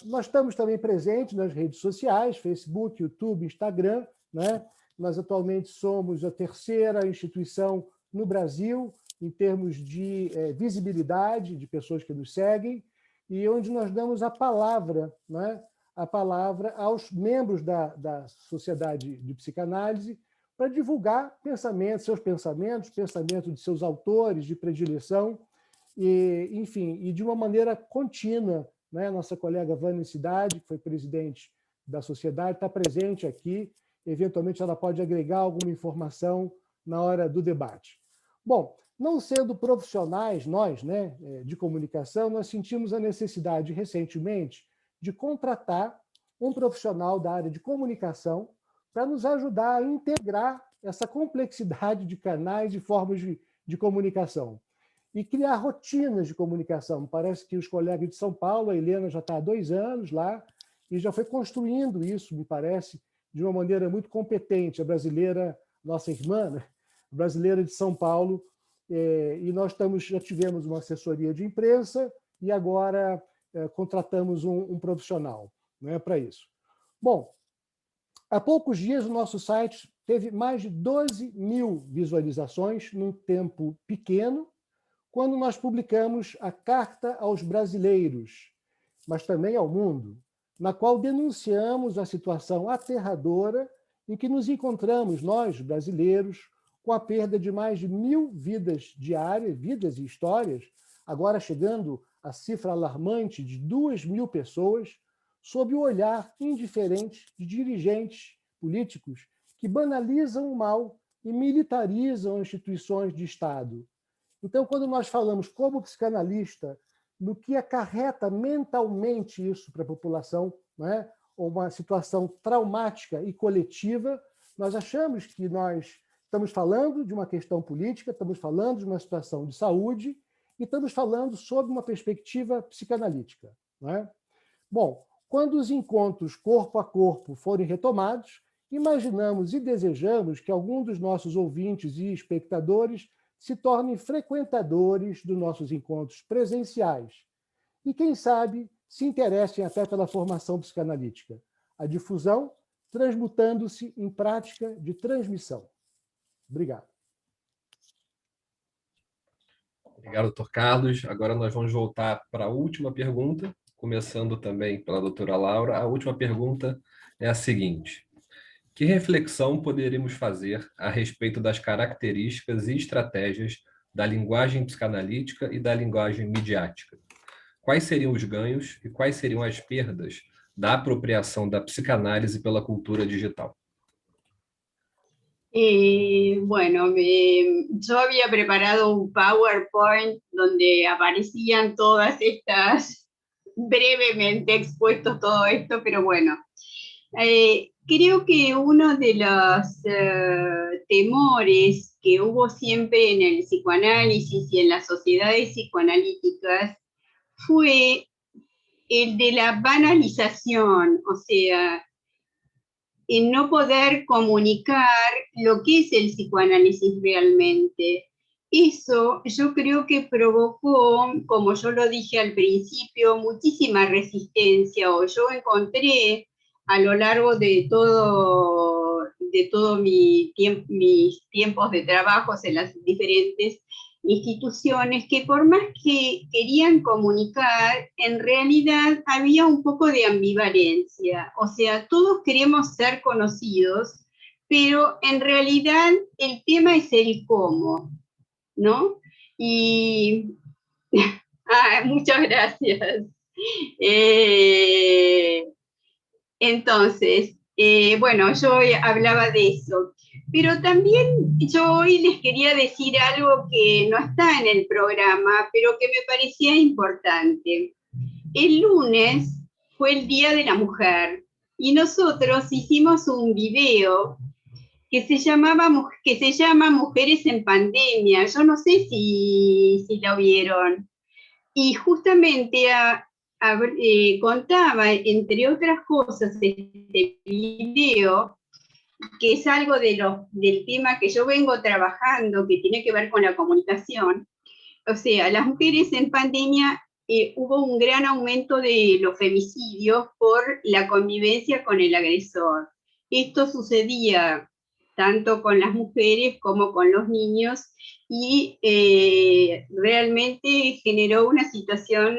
Nós estamos também presentes nas redes sociais, Facebook, YouTube, Instagram, né? Nós atualmente somos a terceira instituição no Brasil em termos de visibilidade de pessoas que nos seguem, e onde nós damos a palavra, né, a palavra aos membros da Sociedade de Psicanálise para divulgar seus pensamentos de seus autores de predileção, e, enfim, e de uma maneira contínua, né? Nossa colega Vânia Cidade, que foi presidente da sociedade, está presente aqui, eventualmente ela pode agregar alguma informação na hora do debate. Bom, não sendo profissionais, nós, né, de comunicação, nós sentimos a necessidade, recentemente, de contratar um profissional da área de comunicação para nos ajudar a integrar essa complexidade de canais e formas de comunicação e criar rotinas de comunicação. Parece que os colegas de São Paulo, a Helena já está há 2 anos lá, e já foi construindo isso, me parece, de uma maneira muito competente. A brasileira, nossa irmã, né, brasileira de São Paulo, e nós já tivemos uma assessoria de imprensa e agora contratamos um profissional, né, para isso. Bom, há poucos dias o nosso site teve mais de 12 mil visualizações num tempo pequeno, quando nós publicamos a Carta aos Brasileiros, mas também ao Mundo, na qual denunciamos a situação aterradora em que nos encontramos, nós, brasileiros, com a perda de mais de 1.000 vidas diárias, vidas e histórias, agora chegando à cifra alarmante de 2.000 pessoas, sob o olhar indiferente de dirigentes políticos que banalizam o mal e militarizam instituições de Estado. Então, quando nós falamos como psicanalista, no que acarreta mentalmente isso para a população, né, uma situação traumática e coletiva, nós achamos que nós estamos falando de uma questão política, estamos falando de uma situação de saúde e estamos falando sob uma perspectiva psicanalítica, né? Bom, quando os encontros corpo a corpo forem retomados, imaginamos e desejamos que algum dos nossos ouvintes e espectadores se tornem frequentadores dos nossos encontros presenciais e, quem sabe, se interessem até pela formação psicanalítica, a difusão transmutando-se em prática de transmissão. Obrigado. Obrigado, Dr. Carlos. Agora nós vamos voltar para a última pergunta, começando também pela doutora Laura. A última pergunta é a seguinte: que reflexão poderíamos fazer a respeito das características e estratégias da linguagem psicanalítica e da linguagem midiática? Quais seriam os ganhos e quais seriam as perdas da apropriação da psicanálise pela cultura digital? Bueno, yo había preparado un PowerPoint donde aparecían todas estas, brevemente expuestos todo esto, pero bueno, creo que uno de los temores que hubo siempre en el psicoanálisis y en las sociedades psicoanalíticas fue el de la banalización, o sea, en no poder comunicar lo que es el psicoanálisis realmente. Eso yo creo que provocó, como yo lo dije al principio, muchísima resistencia, o yo encontré a lo largo de todo mis tiempos de trabajos en las diferentes instituciones, que por más que querían comunicar, en realidad había un poco de ambivalencia. O sea, todos queremos ser conocidos, pero en realidad el tema es el cómo, ¿no? Y muchas gracias. Entonces, bueno, yo hablaba de eso. Pero también yo hoy les quería decir algo que no está en el programa, pero que me parecía importante. El lunes fue el Día de la Mujer y nosotros hicimos un video que se llama Mujeres en Pandemia. Yo no sé si lo vieron. Y justamente contaba, entre otras cosas, este video, que es algo del tema que yo vengo trabajando, que tiene que ver con la comunicación. O sea, las mujeres en pandemia, hubo un gran aumento de los femicidios por la convivencia con el agresor. Esto sucedía tanto con las mujeres como con los niños, y realmente generó una situación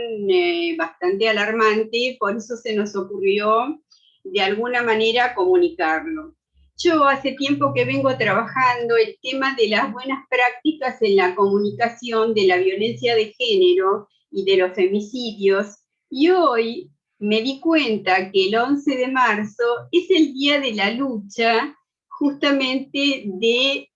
bastante alarmante, por eso se nos ocurrió de alguna manera comunicarlo. Yo hace tiempo que vengo trabajando el tema de las buenas prácticas en la comunicación de la violencia de género y de los femicidios, y hoy me di cuenta que el 11 de marzo es el día de la lucha justamente de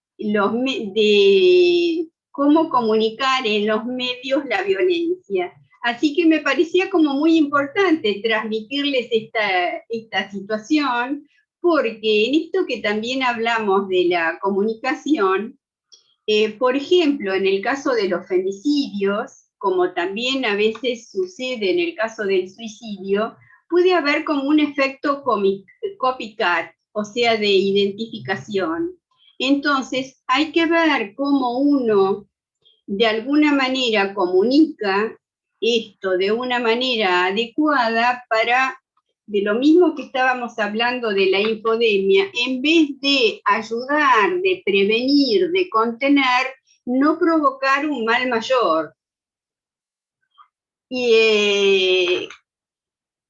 cómo comunicar en los medios la violencia. Así que me parecía como muy importante transmitirles esta situación, porque en esto que también hablamos de la comunicación, por ejemplo, en el caso de los femicidios, como también a veces sucede en el caso del suicidio, puede haber como un efecto copycat, o sea, de identificación. Entonces, hay que ver cómo uno de alguna manera comunica esto de una manera adecuada para, de lo mismo que estábamos hablando de la infodemia, en vez de ayudar, de prevenir, de contener, no provocar un mal mayor. Y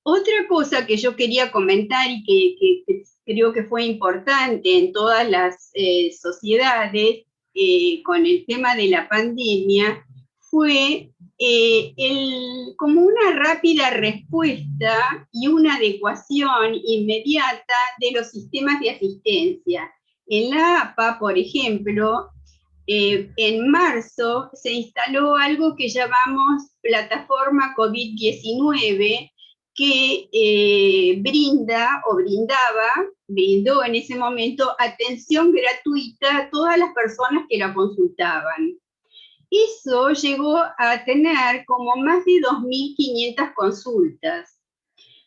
otra cosa que yo quería comentar y que creo que fue importante en todas las sociedades con el tema de la pandemia fue como una rápida respuesta y una adecuación inmediata de los sistemas de asistencia. En la APA, por ejemplo, en marzo se instaló algo que llamamos plataforma COVID-19, que brindó en ese momento atención gratuita a todas las personas que la consultaban. Eso llegó a tener como más de 2.500 consultas.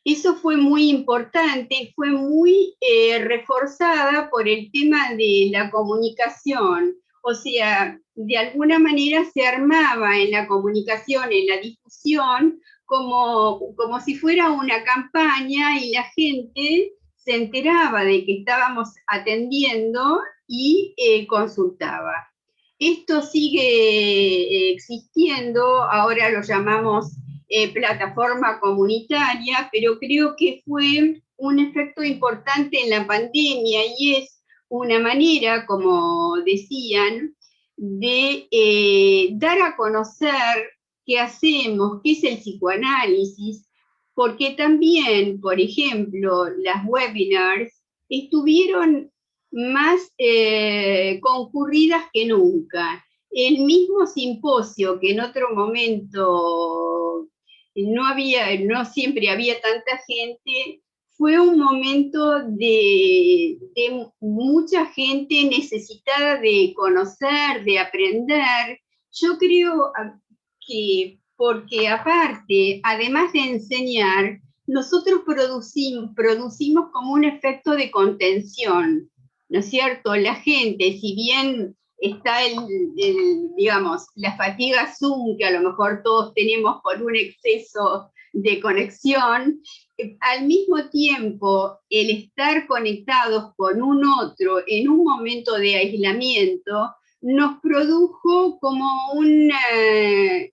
Eso fue muy importante, fue muy reforzada por el tema de la comunicación. O sea, de alguna manera se armaba en la comunicación, en la difusión, como si fuera una campaña, y la gente se enteraba de que estábamos atendiendo y consultaba. esto sigue existiendo, ahora lo llamamos plataforma comunitaria, pero creo que fue un efecto importante en la pandemia y es una manera, como decían, de dar a conocer qué hacemos, qué es el psicoanálisis, porque también, por ejemplo, las webinars estuvieron más concurridas que nunca. El mismo simposio que en otro momento no siempre había tanta gente, fue un momento de mucha gente necesitada de conocer, de aprender. Yo creo que, porque aparte, además de enseñar, nosotros producimos como un efecto de contención, ¿no es cierto? La gente, si bien está digamos, la fatiga Zoom, que a lo mejor todos tenemos por un exceso de conexión, al mismo tiempo, el estar conectados con un otro en un momento de aislamiento, nos produjo como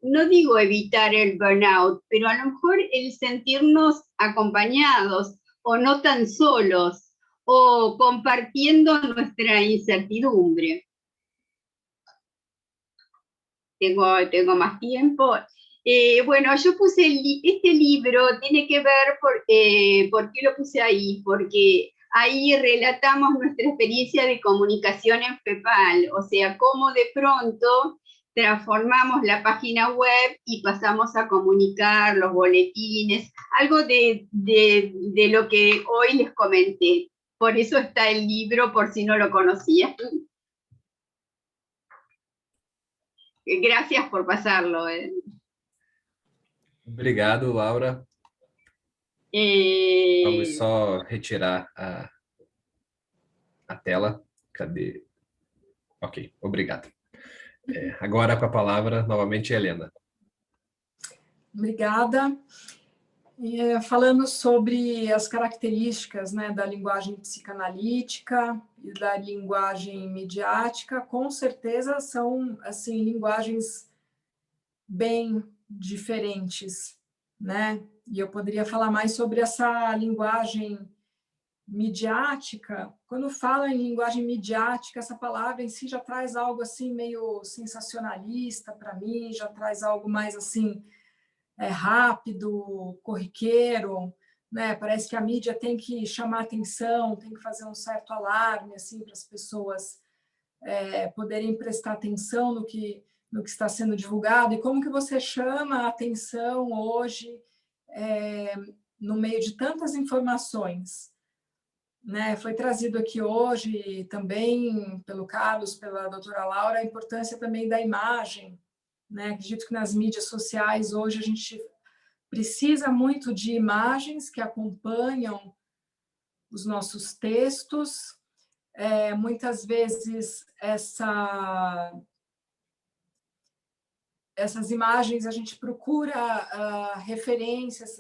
no digo evitar el burnout, pero a lo mejor el sentirnos acompañados o no tan solos, o compartiendo nuestra incertidumbre. Tengo más tiempo. Bueno, yo puse este libro, tiene que ver por qué lo puse ahí, porque ahí relatamos nuestra experiencia de comunicación en FEPAL, o sea, cómo de pronto transformamos la página web y pasamos a comunicar los boletines, algo de lo que hoy les comenté. Por eso está el libro, por si no lo conocían. Gracias por pasarlo. Obrigado, Laura. Vamos só retirar a tela. Cadê? Ok, obrigado. Agora com a palavra, novamente, Helena. Obrigada. Falando sobre as características, né, da linguagem psicanalítica e da linguagem midiática, com certeza são assim linguagens bem diferentes, né? E eu poderia falar mais sobre essa linguagem midiática. Quando fala em linguagem midiática, essa palavra em si já traz algo assim meio sensacionalista para mim, já traz algo mais assim rápido, corriqueiro, né? Parece que a mídia tem que chamar atenção, tem que fazer um certo alarme assim para as pessoas poderem prestar atenção no que está sendo divulgado. E como que você chama a atenção hoje no meio de tantas informações, né? Foi trazido aqui hoje também pelo Carlos, pela doutora Laura, a importância também da imagem, né? Acredito que nas mídias sociais hoje a gente precisa muito de imagens que acompanham os nossos textos. Muitas vezes essas imagens a gente procura referências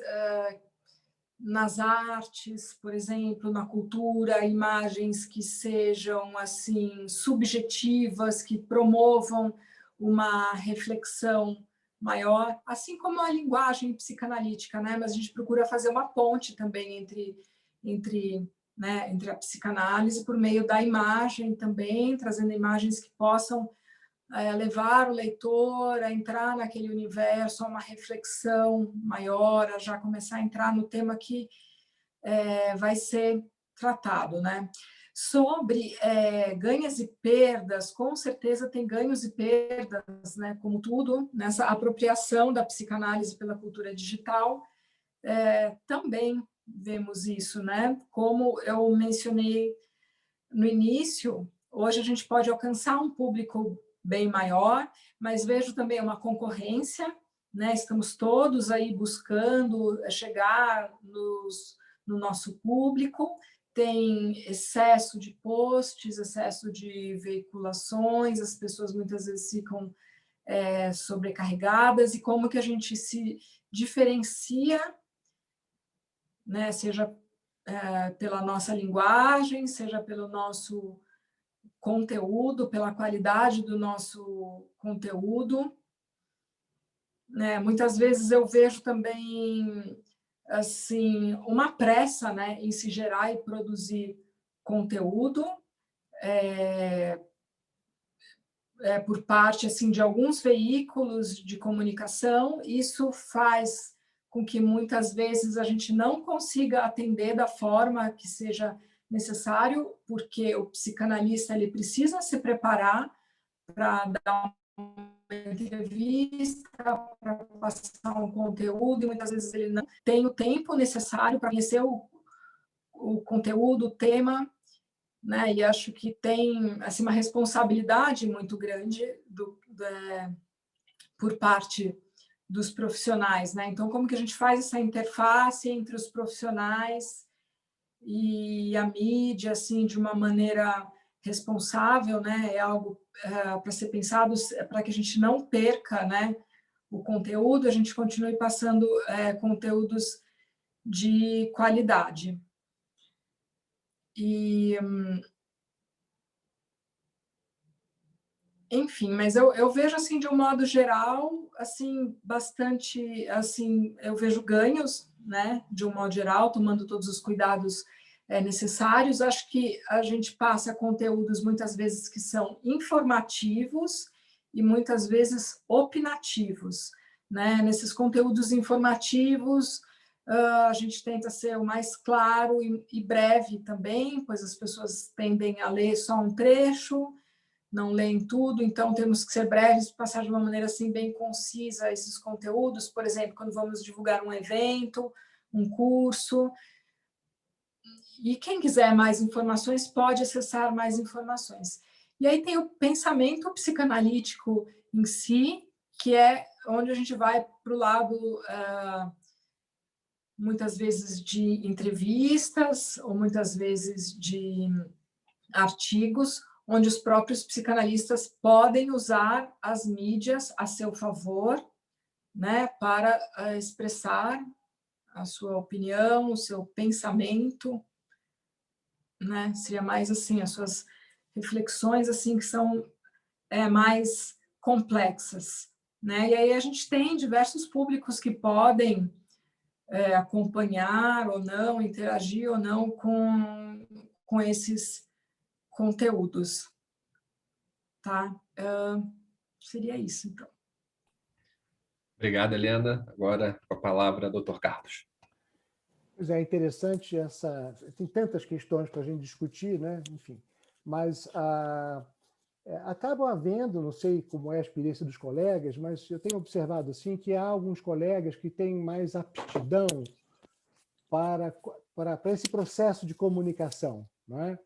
nas artes, por exemplo, na cultura, imagens que sejam assim subjetivas, que promovam uma reflexão maior, assim como a linguagem psicanalítica, né? Mas a gente procura fazer uma ponte também entre a psicanálise por meio da imagem também, trazendo imagens que possam levar o leitor a entrar naquele universo, a uma reflexão maior, a já começar a entrar no tema que vai ser tratado, né? Sobre ganhos e perdas, com certeza tem ganhos e perdas, né? Como tudo, nessa apropriação da psicanálise pela cultura digital, também vemos isso, né? Como eu mencionei no início, hoje a gente pode alcançar um público bem maior, mas vejo também uma concorrência, né? Estamos todos aí buscando chegar no nosso público, tem excesso de posts, excesso de veiculações, as pessoas muitas vezes ficam sobrecarregadas, e como que a gente se diferencia, né? Seja pela nossa linguagem, seja pelo nosso conteúdo, pela qualidade do nosso conteúdo. Né? Muitas vezes eu vejo também assim, uma pressa, né, em se gerar e produzir conteúdo, por parte assim, de alguns veículos de comunicação. Isso faz com que muitas vezes a gente não consiga atender da forma que seja necessário, porque o psicanalista ele precisa se preparar para dar uma entrevista, para passar um conteúdo, e muitas vezes ele não tem o tempo necessário para conhecer o conteúdo, o tema, né? E acho que tem assim, uma responsabilidade muito grande por parte dos profissionais, né? Então, como que a gente faz essa interface entre os profissionais e a mídia, assim, de uma maneira responsável, né? É algo para ser pensado, para que a gente não perca, né, o conteúdo, a gente continue passando conteúdos de qualidade. E enfim, mas eu vejo assim de um modo geral, assim, bastante, assim, eu vejo ganhos, né, de um modo geral, tomando todos os cuidados necessários. Acho que a gente passa conteúdos muitas vezes que são informativos e muitas vezes opinativos, né? Nesses conteúdos informativos, a gente tenta ser o mais claro e breve também, pois as pessoas tendem a ler só um trecho, não leem tudo, então temos que ser breves, passar de uma maneira assim bem concisa esses conteúdos. Por exemplo, quando vamos divulgar um evento, um curso, e quem quiser mais informações pode acessar mais informações. E aí tem o pensamento psicanalítico em si, que é onde a gente vai para o lado, muitas vezes, de entrevistas, ou muitas vezes de artigos, onde os próprios psicanalistas podem usar as mídias a seu favor, né, para expressar a sua opinião, o seu pensamento, né? Seria mais assim, as suas reflexões assim que são mais complexas, né? E aí a gente tem diversos públicos que podem acompanhar ou não, interagir ou não com esses conteúdos, tá? Seria isso, então. Obrigado, Helena. Agora, com a palavra, Dr. Carlos. Pois é, interessante essa... Tem tantas questões para a gente discutir, né? Enfim, mas acabam havendo, não sei como é a experiência dos colegas, mas eu tenho observado assim que há alguns colegas que têm mais aptidão para esse processo de comunicação, não é?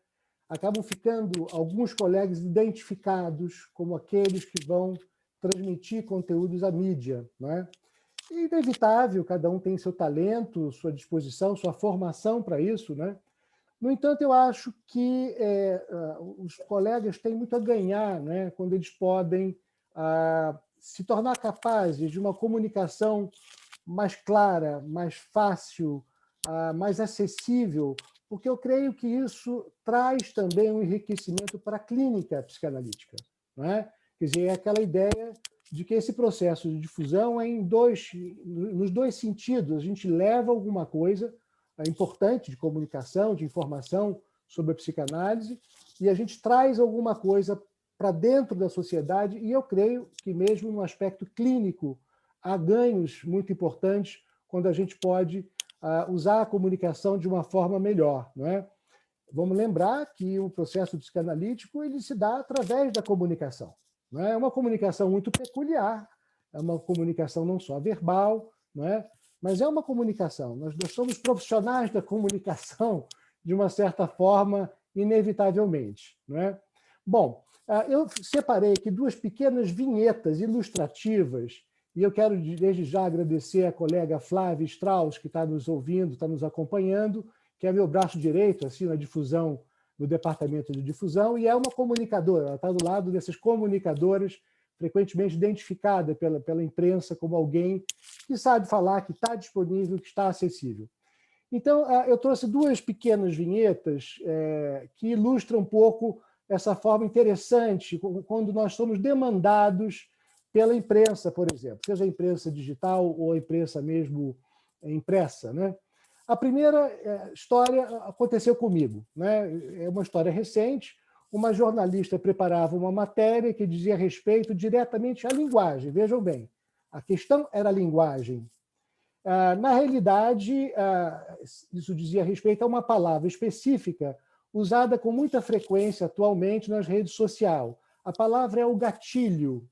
Acabam ficando alguns colegas identificados como aqueles que vão transmitir conteúdos à mídia, não é? É inevitável, cada um tem seu talento, sua disposição, sua formação para isso, né? No entanto, eu acho que os colegas têm muito a ganhar, né, quando eles podem se tornar capazes de uma comunicação mais clara, mais fácil, mais acessível, porque eu creio que isso traz também um enriquecimento para a clínica psicanalítica, não é? Quer dizer, é aquela ideia de que esse processo de difusão é nos dois sentidos. A gente leva alguma coisa importante de comunicação, de informação sobre a psicanálise, e a gente traz alguma coisa para dentro da sociedade, e eu creio que mesmo no aspecto clínico há ganhos muito importantes quando a gente pode usar a comunicação de uma forma melhor, não é? Vamos lembrar que o processo psicanalítico ele se dá através da comunicação. Não é uma comunicação muito peculiar, é uma comunicação não só verbal, não é? Mas é uma comunicação. Nós somos profissionais da comunicação, de uma certa forma, inevitavelmente, não é? Bom, eu separei aqui duas pequenas vinhetas ilustrativas, e eu quero, desde já, agradecer a colega Flávia Strauss, que está nos ouvindo, está nos acompanhando, que é meu braço direito, assim, na difusão, no departamento de difusão, e é uma comunicadora, ela está do lado dessas comunicadoras, frequentemente identificada pela imprensa como alguém que sabe falar, que está disponível, que está acessível. Então, eu trouxe duas pequenas vinhetas que ilustram um pouco essa forma interessante, quando nós somos demandados pela imprensa, por exemplo, seja a imprensa digital ou a imprensa mesmo impressa, né? A primeira história aconteceu comigo, né? É uma história recente. Uma jornalista preparava uma matéria que dizia respeito diretamente à linguagem. Vejam bem, a questão era a linguagem. Na realidade, isso dizia respeito a uma palavra específica usada com muita frequência atualmente nas redes sociais. A palavra é o gatilho.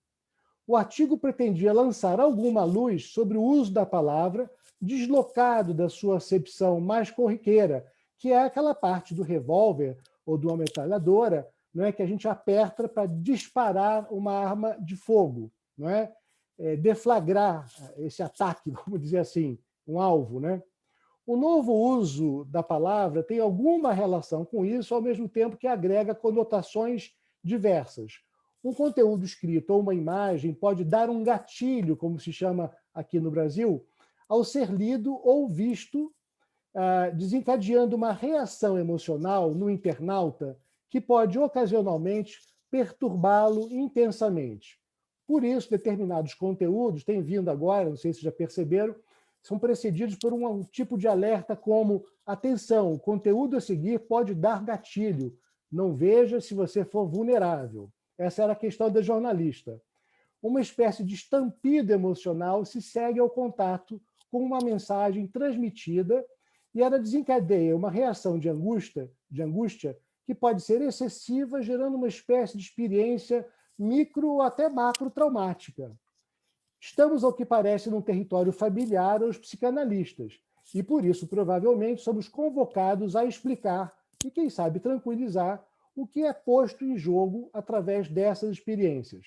O artigo pretendia lançar alguma luz sobre o uso da palavra, deslocado da sua acepção mais corriqueira, que é aquela parte do revólver ou de uma metralhadora, não é, que a gente aperta para disparar uma arma de fogo, não é? Deflagrar esse ataque, vamos dizer assim, um alvo, né? O novo uso da palavra tem alguma relação com isso, ao mesmo tempo que agrega conotações diversas. Um conteúdo escrito ou uma imagem pode dar um gatilho, como se chama aqui no Brasil, ao ser lido ou visto, desencadeando uma reação emocional no internauta que pode ocasionalmente perturbá-lo intensamente. Por isso, determinados conteúdos têm vindo agora, não sei se já perceberam, são precedidos por um tipo de alerta como: atenção, o conteúdo a seguir pode dar gatilho, não veja se você for vulnerável. Essa era a questão da jornalista. Uma espécie de estampido emocional se segue ao contato com uma mensagem transmitida e ela desencadeia uma reação de angústia que pode ser excessiva, gerando uma espécie de experiência micro ou até macro traumática. Estamos, ao que parece, num território familiar aos psicanalistas e, por isso, provavelmente, somos convocados a explicar e, quem sabe, tranquilizar o que é posto em jogo através dessas experiências.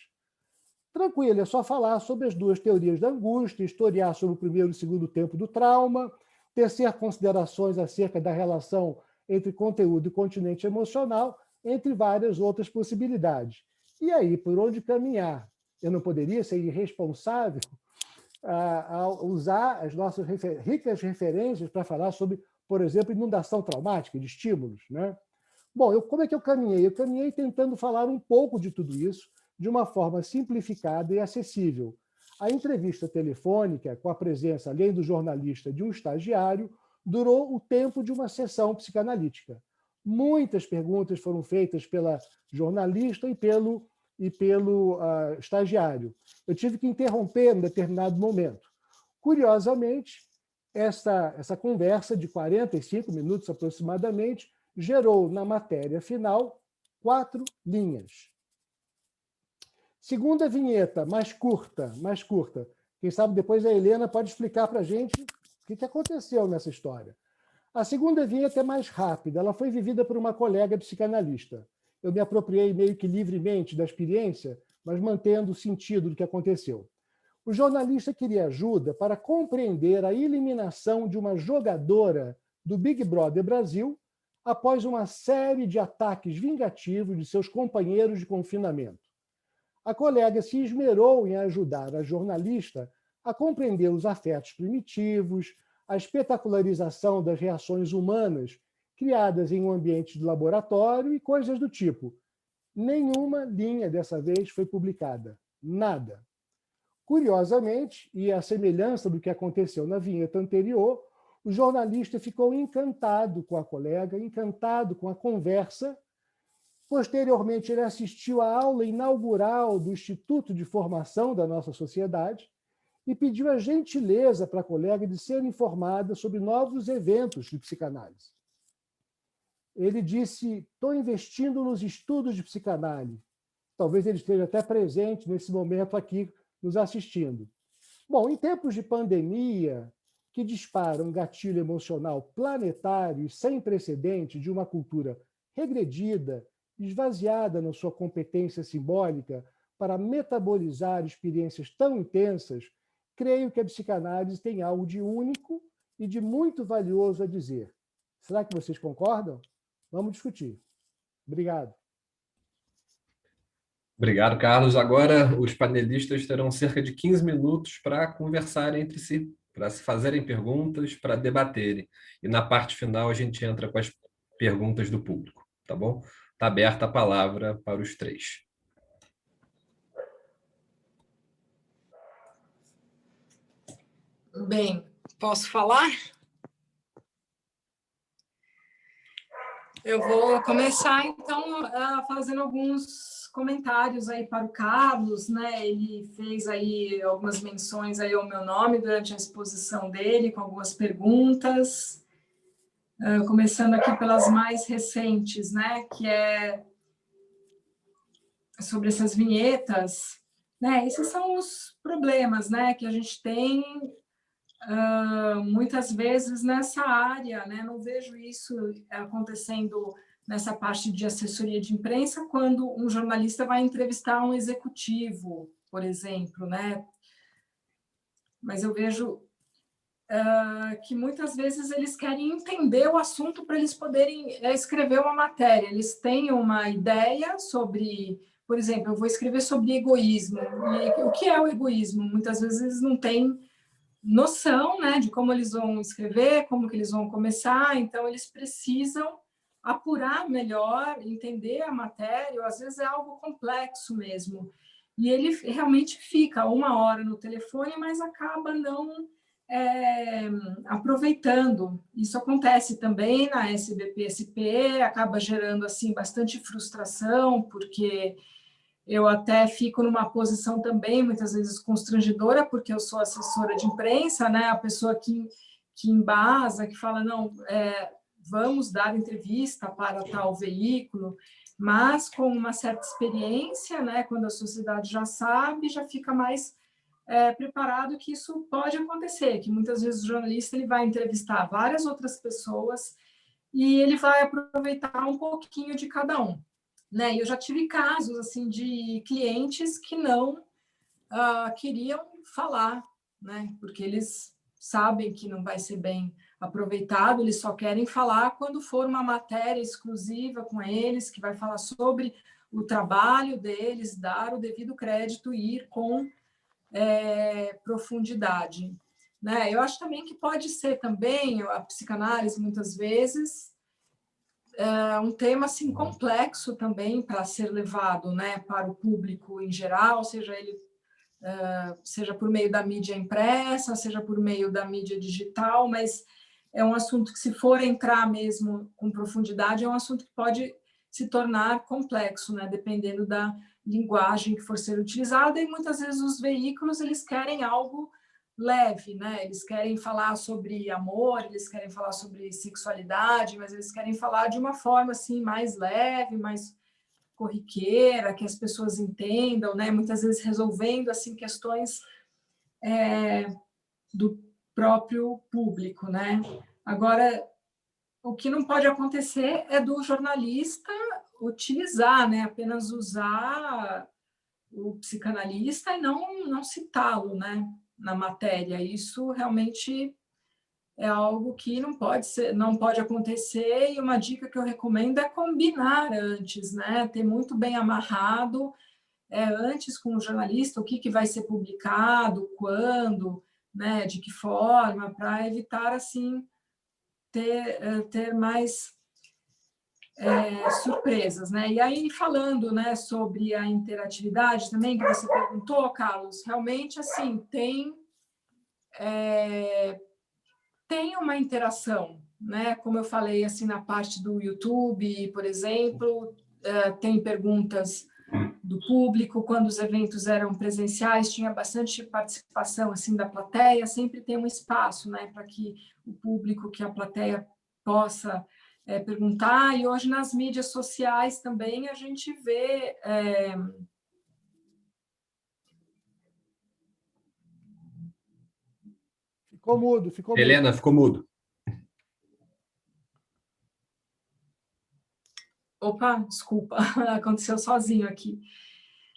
Tranquilo, é só falar sobre as duas teorias da angústia, historiar sobre o primeiro e o segundo tempo do trauma, tecer considerações acerca da relação entre conteúdo e continente emocional, entre várias outras possibilidades. E aí, por onde caminhar? Eu não poderia ser irresponsável ao usar as nossas ricas referências para falar sobre, por exemplo, inundação traumática de estímulos, né? Bom, como é que eu caminhei? Eu caminhei tentando falar um pouco de tudo isso de uma forma simplificada e acessível. A entrevista telefônica, com a presença, além do jornalista, de um estagiário, durou o tempo de uma sessão psicanalítica. Muitas perguntas foram feitas pela jornalista e pelo estagiário. Eu tive que interromper em determinado momento. Curiosamente, essa conversa de 45 minutos aproximadamente gerou na matéria final 4 linhas. Segunda vinheta, mais curta. Quem sabe depois a Helena pode explicar para a gente o que aconteceu nessa história. A segunda vinheta é mais rápida, ela foi vivida por uma colega psicanalista. Eu me apropriei meio que livremente da experiência, mas mantendo o sentido do que aconteceu. O jornalista queria ajuda para compreender a eliminação de uma jogadora do Big Brother Brasil após uma série de ataques vingativos de seus companheiros de confinamento. A colega se esmerou em ajudar a jornalista a compreender os afetos primitivos, a espetacularização das reações humanas criadas em um ambiente de laboratório e coisas do tipo. Nenhuma linha dessa vez foi publicada. Nada. Curiosamente, e à semelhança do que aconteceu na vinheta anterior, o jornalista ficou encantado com a colega, encantado com a conversa. Posteriormente, ele assistiu à aula inaugural do Instituto de Formação da nossa sociedade e pediu a gentileza para a colega de ser informada sobre novos eventos de psicanálise. Ele disse: estou investindo nos estudos de psicanálise. Talvez ele esteja até presente nesse momento aqui, nos assistindo. Bom, em tempos de pandemia, que dispara um gatilho emocional planetário e sem precedente de uma cultura regredida, esvaziada na sua competência simbólica para metabolizar experiências tão intensas, creio que a psicanálise tem algo de único e de muito valioso a dizer. Será que vocês concordam? Vamos discutir. Obrigado. Obrigado, Carlos. Agora, os panelistas terão cerca de 15 minutos para conversarem entre si, para se fazerem perguntas, para debaterem. E na parte final, a gente entra com as perguntas do público, tá bom? aberta a palavra para os três. Bem, posso falar? Eu vou começar, então, fazendo alguns comentários aí para o Carlos, né? Ele fez aí algumas menções aí ao meu nome durante a exposição dele, com algumas perguntas. Começando aqui pelas mais recentes, né? Que é sobre essas vinhetas, né? Esses são os problemas, né? Que a gente tem muitas vezes nessa área, né? Não vejo isso acontecendo nessa parte de assessoria de imprensa quando um jornalista vai entrevistar um executivo, por exemplo, né? Mas eu vejo que muitas vezes eles querem entender o assunto para eles poderem escrever uma matéria. Eles têm uma ideia sobre, por exemplo, eu vou escrever sobre egoísmo. E o que é o egoísmo? Muitas vezes eles não têm noção, né, de como eles vão escrever, como que eles vão começar, então eles precisam apurar melhor, entender a matéria, ou às vezes é algo complexo mesmo. E ele realmente fica 1 hora no telefone, mas acaba não aproveitando. Isso acontece também na SBPSP, acaba gerando assim bastante frustração, porque eu até fico numa posição também, muitas vezes, constrangedora, porque eu sou assessora de imprensa, né? A pessoa que embasa, que fala, não, vamos dar entrevista para tal veículo, mas com uma certa experiência, né? Quando a sociedade já sabe, já fica mais preparado que isso pode acontecer, que muitas vezes o jornalista ele vai entrevistar várias outras pessoas e ele vai aproveitar um pouquinho de cada um. Né? E eu já tive casos assim de clientes que não queriam falar, né? Porque eles sabem que não vai ser bem aproveitado, eles só querem falar quando for uma matéria exclusiva com eles, que vai falar sobre o trabalho deles, dar o devido crédito e ir com profundidade. Né? Eu acho também que pode ser também a psicanálise, muitas vezes, um tema assim complexo também para ser levado, né, para o público em geral, seja por meio da mídia impressa, seja por meio da mídia digital, mas é um assunto que, se for entrar mesmo com profundidade, é um assunto que pode se tornar complexo, né, dependendo da linguagem que for ser utilizada, e muitas vezes os veículos eles querem algo leve, né? Eles querem falar sobre amor, eles querem falar sobre sexualidade, mas eles querem falar de uma forma assim mais leve, mais corriqueira, que as pessoas entendam, né? Muitas vezes resolvendo assim questões do próprio público, né? Agora, o que não pode acontecer é do jornalista utilizar, né? Apenas usar o psicanalista e não citá-lo, né? Na matéria. Isso realmente é algo que não pode acontecer, e uma dica que eu recomendo é combinar antes, né? Ter muito bem amarrado antes com o jornalista o que vai ser publicado, quando, né? De que forma, para evitar assim ter mais surpresas, né? E aí, falando, né, sobre a interatividade também, que você perguntou, Carlos, realmente, assim, tem uma interação, né? Como eu falei, assim, na parte do YouTube, por exemplo, tem perguntas do público. Quando os eventos eram presenciais, tinha bastante participação, assim, da plateia, sempre tem um espaço, né, para que o público, que a plateia possa perguntar. E hoje nas mídias sociais também a gente vê Ficou mudo, ficou mudo. Helena, ficou mudo. Opa, desculpa, aconteceu sozinho aqui.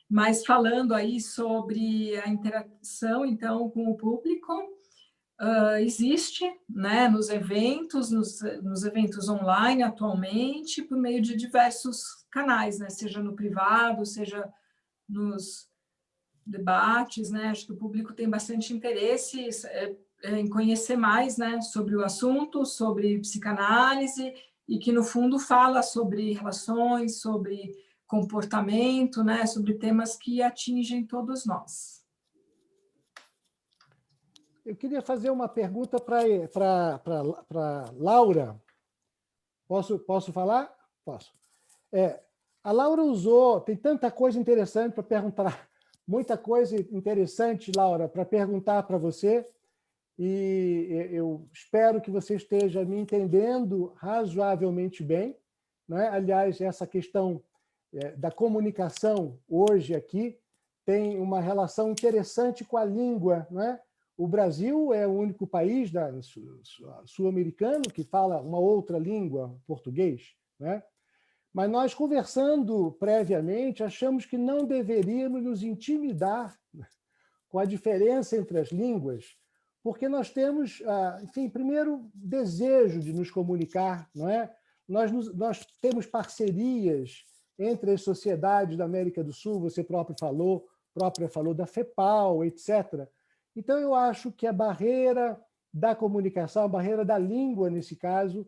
Mas falando aí sobre a interação, então, com o público, existe, né, nos eventos online atualmente, por meio de diversos canais, né, seja no privado, seja nos debates, né, acho que o público tem bastante interesse em conhecer mais, né, sobre o assunto, sobre psicanálise, e que, no fundo, fala sobre relações, sobre comportamento, né, sobre temas que atingem todos nós. Eu queria fazer uma pergunta para Laura. Posso falar? Posso. A Laura tem tanta coisa interessante para perguntar, muita coisa interessante, Laura, para perguntar para você, e eu espero que você esteja me entendendo razoavelmente bem, né? Aliás, essa questão da comunicação hoje aqui tem uma relação interessante com a língua, né? O Brasil é o único país sul-americano que fala uma outra língua, português, né? Mas nós, conversando previamente, achamos que não deveríamos nos intimidar com a diferença entre as línguas, porque nós temos, enfim, primeiro, desejo de nos comunicar, não é? Nós temos parcerias entre as sociedades da América do Sul, você própria falou da FEPAL, etc. Então, eu acho que a barreira da comunicação, a barreira da língua, nesse caso,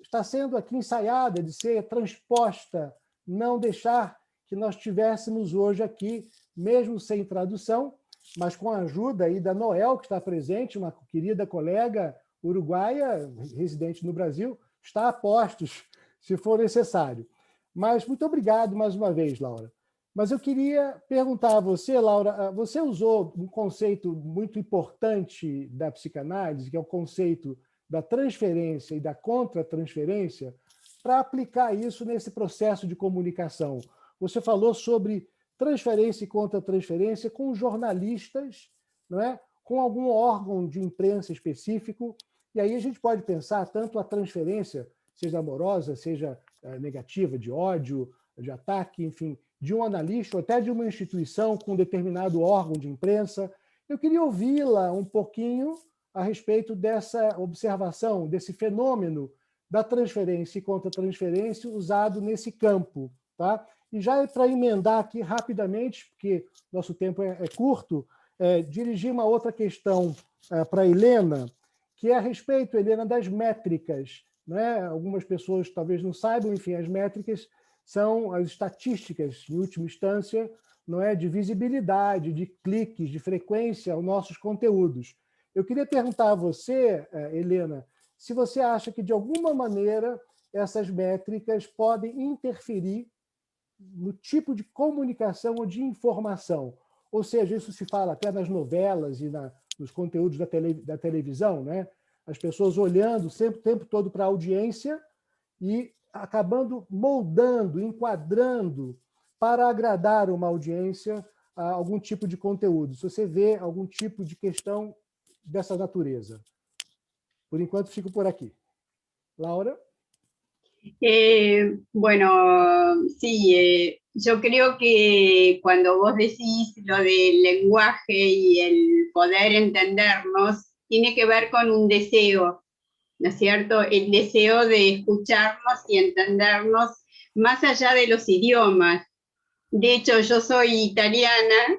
está sendo aqui ensaiada de ser transposta, não deixar que nós tivéssemos hoje aqui, mesmo sem tradução, mas com a ajuda aí da Noel, que está presente, uma querida colega uruguaia, residente no Brasil, está a postos, se for necessário. Mas muito obrigado mais uma vez, Laura. Mas eu queria perguntar a você, Laura, você usou um conceito muito importante da psicanálise, que é o conceito da transferência e da contra-transferência, para aplicar isso nesse processo de comunicação. Você falou sobre transferência e contra-transferência com jornalistas, não é? Com algum órgão de imprensa específico, e aí a gente pode pensar tanto a transferência, seja amorosa, seja negativa, de ódio, de ataque, enfim, de um analista ou até de uma instituição com um determinado órgão de imprensa. Eu queria ouvi-la um pouquinho a respeito dessa observação, desse fenômeno da transferência e contra-transferência usado nesse campo. Tá? E já para emendar aqui rapidamente, porque nosso tempo é curto, dirigir uma outra questão para a Helena, que é a respeito, Helena, das métricas. Né? Algumas pessoas talvez não saibam, enfim, as métricas são as estatísticas, em última instância, não é, de visibilidade, de cliques, de frequência aos nossos conteúdos. Eu queria perguntar a você, Helena, se você acha que, de alguma maneira, essas métricas podem interferir no tipo de comunicação ou de informação. Ou seja, isso se fala até nas novelas e nos conteúdos da televisão, né? As pessoas olhando sempre, o tempo todo para a audiência e acabando moldando, enquadrando para agradar uma audiência a algum tipo de conteúdo. Se você vê algum tipo de questão dessa natureza. Por enquanto, fico por aqui. Laura? Bueno, sí, yo creo que cuando vos decís lo del lenguaje y el poder entendernos, tiene que ver con un deseo, ¿no es cierto? El deseo de escucharnos y entendernos más allá de los idiomas. De hecho, yo soy italiana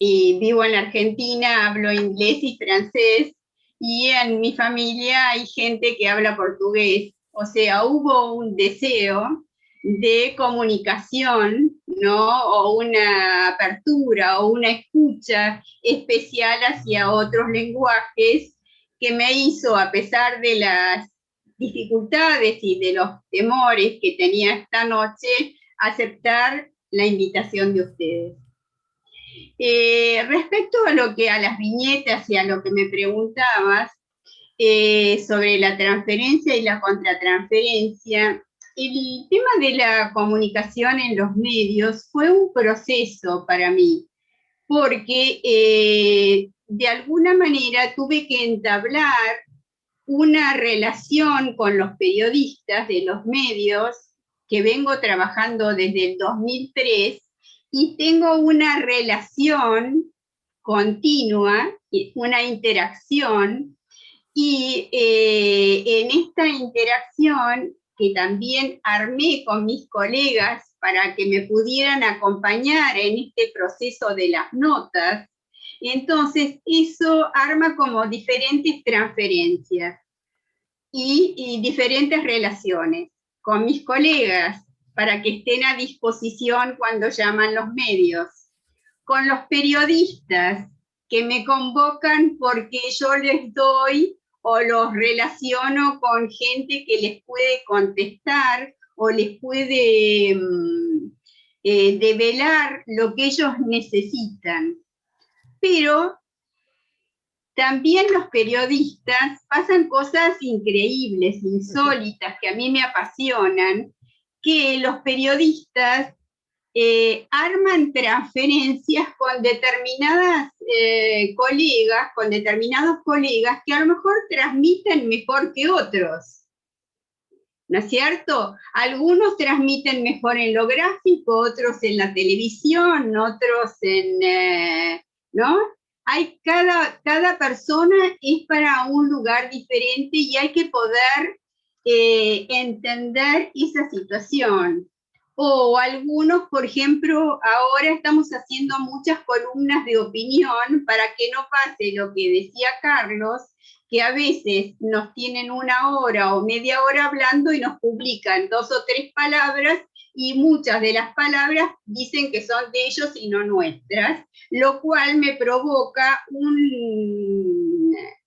y vivo en la Argentina, hablo inglés y francés, y en mi familia hay gente que habla portugués. O sea, hubo un deseo de comunicación, ¿no? O una apertura o una escucha especial hacia otros lenguajes que me hizo, a pesar de las dificultades y de los temores que tenía esta noche, aceptar la invitación de ustedes. Respecto a las viñetas y a lo que me preguntabas sobre la transferencia y la contratransferencia, el tema de la comunicación en los medios fue un proceso para mí, porque de alguna manera tuve que entablar una relación con los periodistas de los medios que vengo trabajando desde el 2003 y tengo una relación continua, una interacción, y en esta interacción que también armé con mis colegas para que me pudieran acompañar en este proceso de las notas, entonces eso arma como diferentes transferencias. y diferentes relaciones con mis colegas para que estén a disposición cuando llaman los medios, con los periodistas que me convocan porque yo les doy o los relaciono con gente que les puede contestar o les puede develar lo que ellos necesitan. Pero también los periodistas pasan cosas increíbles, insólitas, que a mí me apasionan, que los periodistas arman transferencias con determinadas colegas, con determinados colegas que a lo mejor transmiten mejor que otros, ¿no es cierto? Algunos transmiten mejor en lo gráfico, otros en la televisión, otros en, ¿no? Cada persona es para un lugar diferente y hay que poder entender esa situación. O algunos, por ejemplo, ahora estamos haciendo muchas columnas de opinión para que no pase lo que decía Carlos, que a veces nos tienen 1 hora o media hora hablando y nos publican 2 o 3 palabras y muchas de las palabras dicen que son de ellos y no nuestras, lo cual me provoca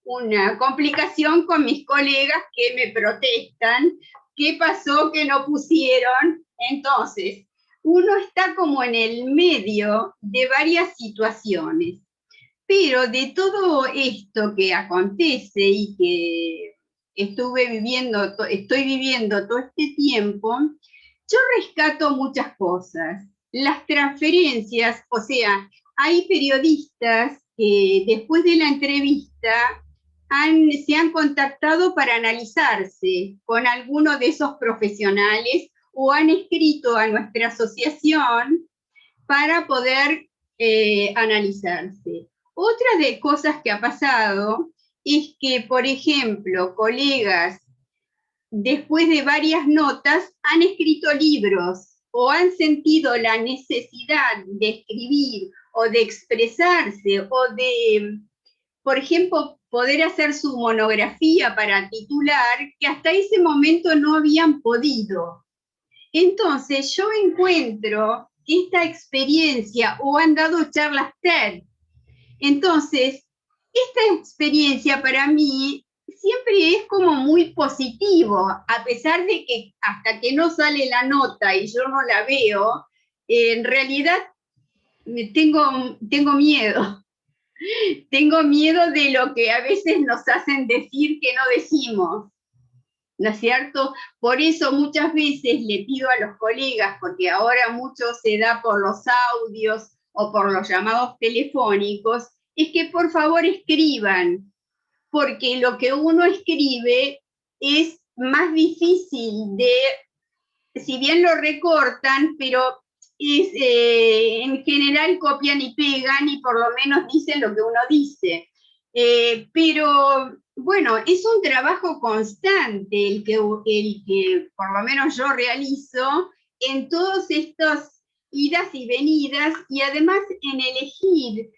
una complicación con mis colegas que me protestan. ¿Qué pasó que no pusieron? Entonces, uno está como en el medio de varias situaciones, pero de todo esto que acontece y que estoy viviendo todo este tiempo, yo rescato muchas cosas. Las transferencias, o sea, hay periodistas que después de la entrevista se han contactado para analizarse con alguno de esos profesionales o han escrito a nuestra asociación para poder analizarse. Otra de cosas que ha pasado es que, por ejemplo, colegas, después de varias notas, han escrito libros o han sentido la necesidad de escribir o de expresarse o de, por ejemplo, poder hacer su monografía para titular, que hasta ese momento no habían podido. Entonces yo encuentro que esta experiencia, o han dado charlas TED, entonces esta experiencia para mí siempre es como muy positivo, a pesar de que hasta que no sale la nota y yo no la veo, en realidad tengo miedo. Tengo miedo de lo que a veces nos hacen decir que no decimos, ¿no es cierto? Por eso muchas veces le pido a los colegas, porque ahora mucho se da por los audios o por los llamados telefónicos, es que por favor escriban, porque lo que uno escribe es más difícil de, si bien lo recortan, pero en general copian y pegan y por lo menos dicen lo que uno dice. Pero bueno, es un trabajo constante el que por lo menos yo realizo en todas estas idas y venidas y además en elegir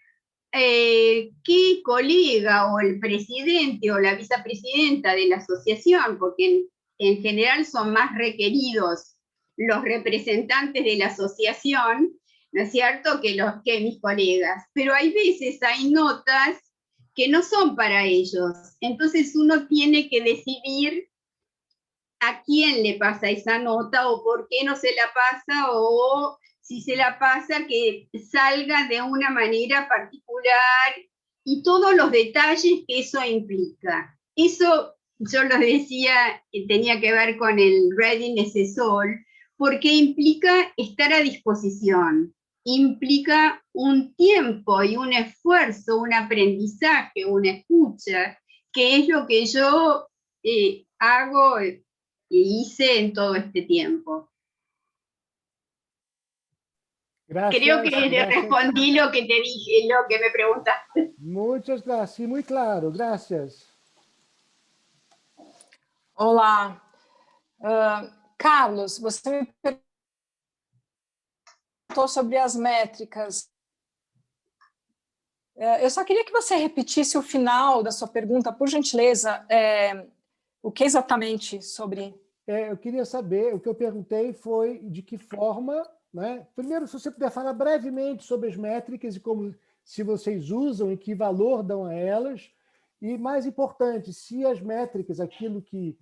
qué colega o el presidente o la vicepresidenta de la asociación, porque en general son más requeridos los representantes de la asociación, ¿no es cierto?, que mis colegas. Pero hay veces, hay notas que no son para ellos. Entonces uno tiene que decidir a quién le pasa esa nota o por qué no se la pasa o si se la pasa que salga de una manera particular y todos los detalles que eso implica. Eso, yo lo decía, tenía que ver con el Readiness is All, porque implica estar a disposición, implica un tiempo y un esfuerzo, un aprendizaje, una escucha, que es lo que yo hago y hice en todo este tiempo. Gracias, creo que gracias. respondí lo que te dije, lo que me preguntaste. Muchas gracias, muy claro, gracias. Olá. Carlos, você me perguntou sobre as métricas. Eu só queria que você repetisse o final da sua pergunta, por gentileza. O que exatamente sobre... Eu queria saber, o que eu perguntei foi de que forma, né? Primeiro, se você puder falar brevemente sobre as métricas e como, se vocês usam e que valor dão a elas, e mais importante, se as métricas, aquilo que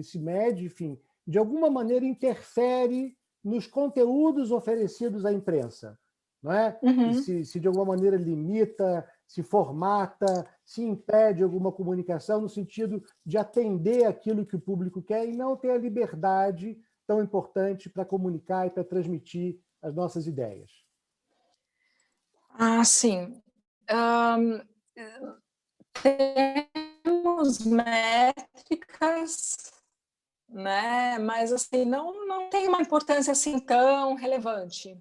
se mede, enfim, de alguma maneira interfere nos conteúdos oferecidos à imprensa, não é? Uhum. Se de alguma maneira limita, se formata, se impede alguma comunicação no sentido de atender aquilo que o público quer e não ter a liberdade tão importante para comunicar e para transmitir as nossas ideias. Ah, sim. Temos métricas, né? Mas assim, não tem uma importância assim tão relevante,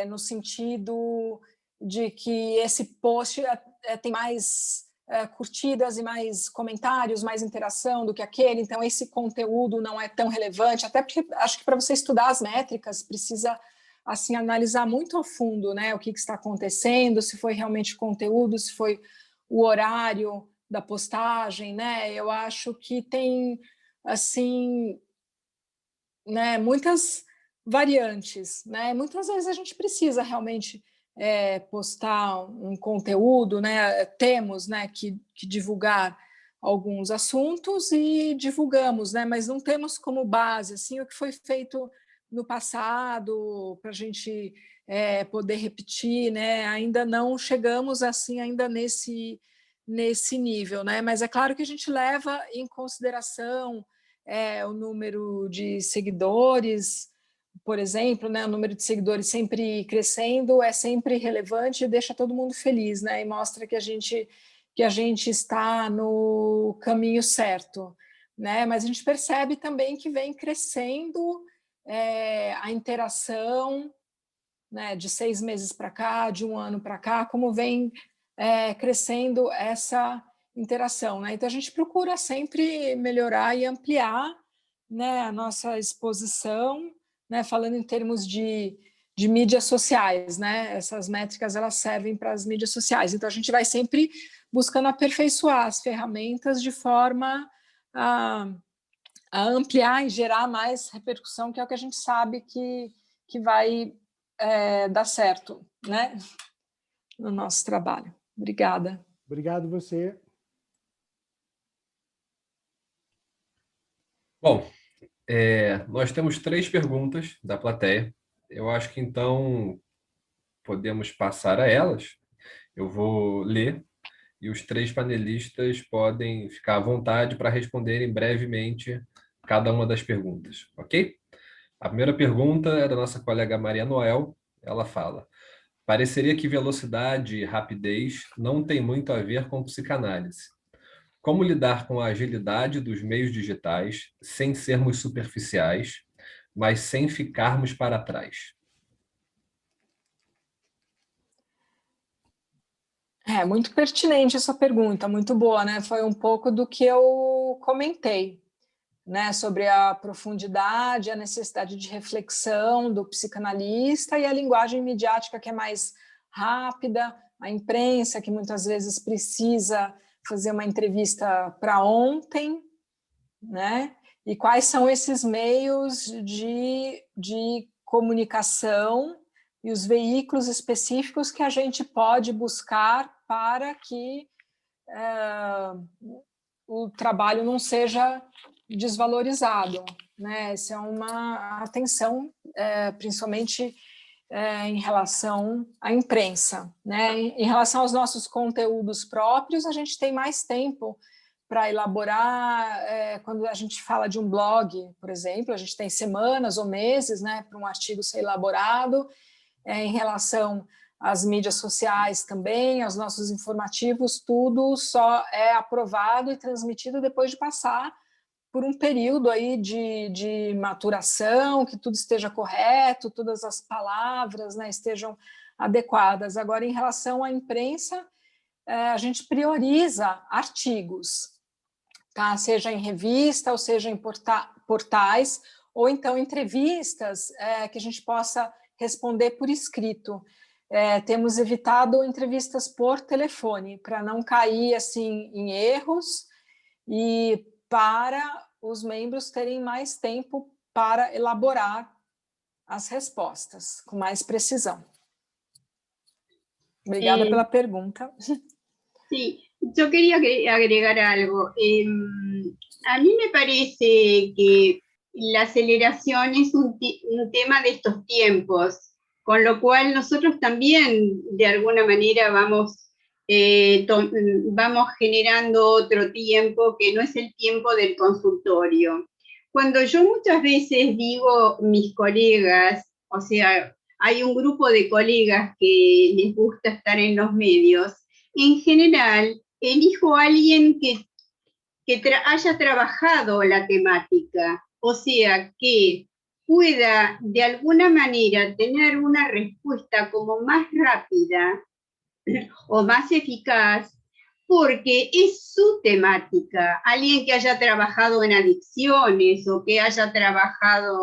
no sentido de que esse post tem mais curtidas e mais comentários, mais interação do que aquele, então esse conteúdo não é tão relevante, até porque acho que para você estudar as métricas precisa assim analisar muito a fundo, né, o que está acontecendo, se foi realmente conteúdo, se foi o horário da postagem, né? Eu acho que tem assim, né, muitas variantes, né? Muitas vezes a gente precisa realmente postar um conteúdo, né? Temos, né, que divulgar alguns assuntos e divulgamos, né? Mas não temos como base assim o que foi feito no passado para a gente poder repetir, né? Ainda não chegamos assim ainda nesse nível, né? Mas é claro que a gente leva em consideração o número de seguidores, por exemplo, né, o número de seguidores sempre crescendo é sempre relevante e deixa todo mundo feliz, né, e mostra que a gente está no caminho certo, né, mas a gente percebe também que vem crescendo a interação, né, de 6 meses para cá, de 1 ano para cá, como vem crescendo essa interação, né? Então a gente procura sempre melhorar e ampliar, né, a nossa exposição, né, falando em termos de mídias sociais, né? Essas métricas elas servem para as mídias sociais. Então a gente vai sempre buscando aperfeiçoar as ferramentas de forma a ampliar e gerar mais repercussão, que é o que a gente sabe que vai dar certo, né, no nosso trabalho. Obrigada. Obrigado você. Bom, nós temos 3 perguntas da plateia. Eu acho que, então, podemos passar a elas. Eu vou ler e os 3 panelistas podem ficar à vontade para responderem brevemente cada uma das perguntas, ok? A primeira pergunta é da nossa colega Maria Noel. Ela fala: pareceria que velocidade e rapidez não tem muito a ver com psicanálise. Como lidar com a agilidade dos meios digitais sem sermos superficiais, mas sem ficarmos para trás? Muito pertinente essa pergunta, muito boa, né? Foi um pouco do que eu comentei, né? Sobre a profundidade, a necessidade de reflexão do psicanalista e a linguagem midiática que é mais rápida, a imprensa que muitas vezes precisa fazer uma entrevista para ontem, né? E quais são esses meios de comunicação e os veículos específicos que a gente pode buscar para que o trabalho não seja desvalorizado, né? Essa é uma atenção, principalmente em relação à imprensa, né? Em relação aos nossos conteúdos próprios, a gente tem mais tempo para elaborar. Quando a gente fala de um blog, por exemplo, a gente tem semanas ou meses, né, para um artigo ser elaborado. Em relação às mídias sociais também, aos nossos informativos, tudo só é aprovado e transmitido depois de passar por um período aí de maturação, que tudo esteja correto, todas as palavras, né, estejam adequadas. Agora, em relação à imprensa, a gente prioriza artigos, tá? Seja em revista, ou seja em portais, ou então entrevistas que a gente possa responder por escrito. Temos evitado entrevistas por telefone, para não cair assim, em erros e para os membros terem mais tempo para elaborar as respostas com mais precisão. Obrigada pela pergunta. Sí, yo quería agregar algo. A mí me parece que la aceleración es un tema de estos tiempos, con lo cual nosotros también de alguna manera vamos generando otro tiempo que no es el tiempo del consultorio. Cuando yo muchas veces digo mis colegas, o sea, hay un grupo de colegas que les gusta estar en los medios, en general elijo a alguien que haya trabajado la temática, o sea, que pueda de alguna manera tener una respuesta como más rápida o más eficaz, porque es su temática. Alguien que haya trabajado en adicciones o que haya trabajado,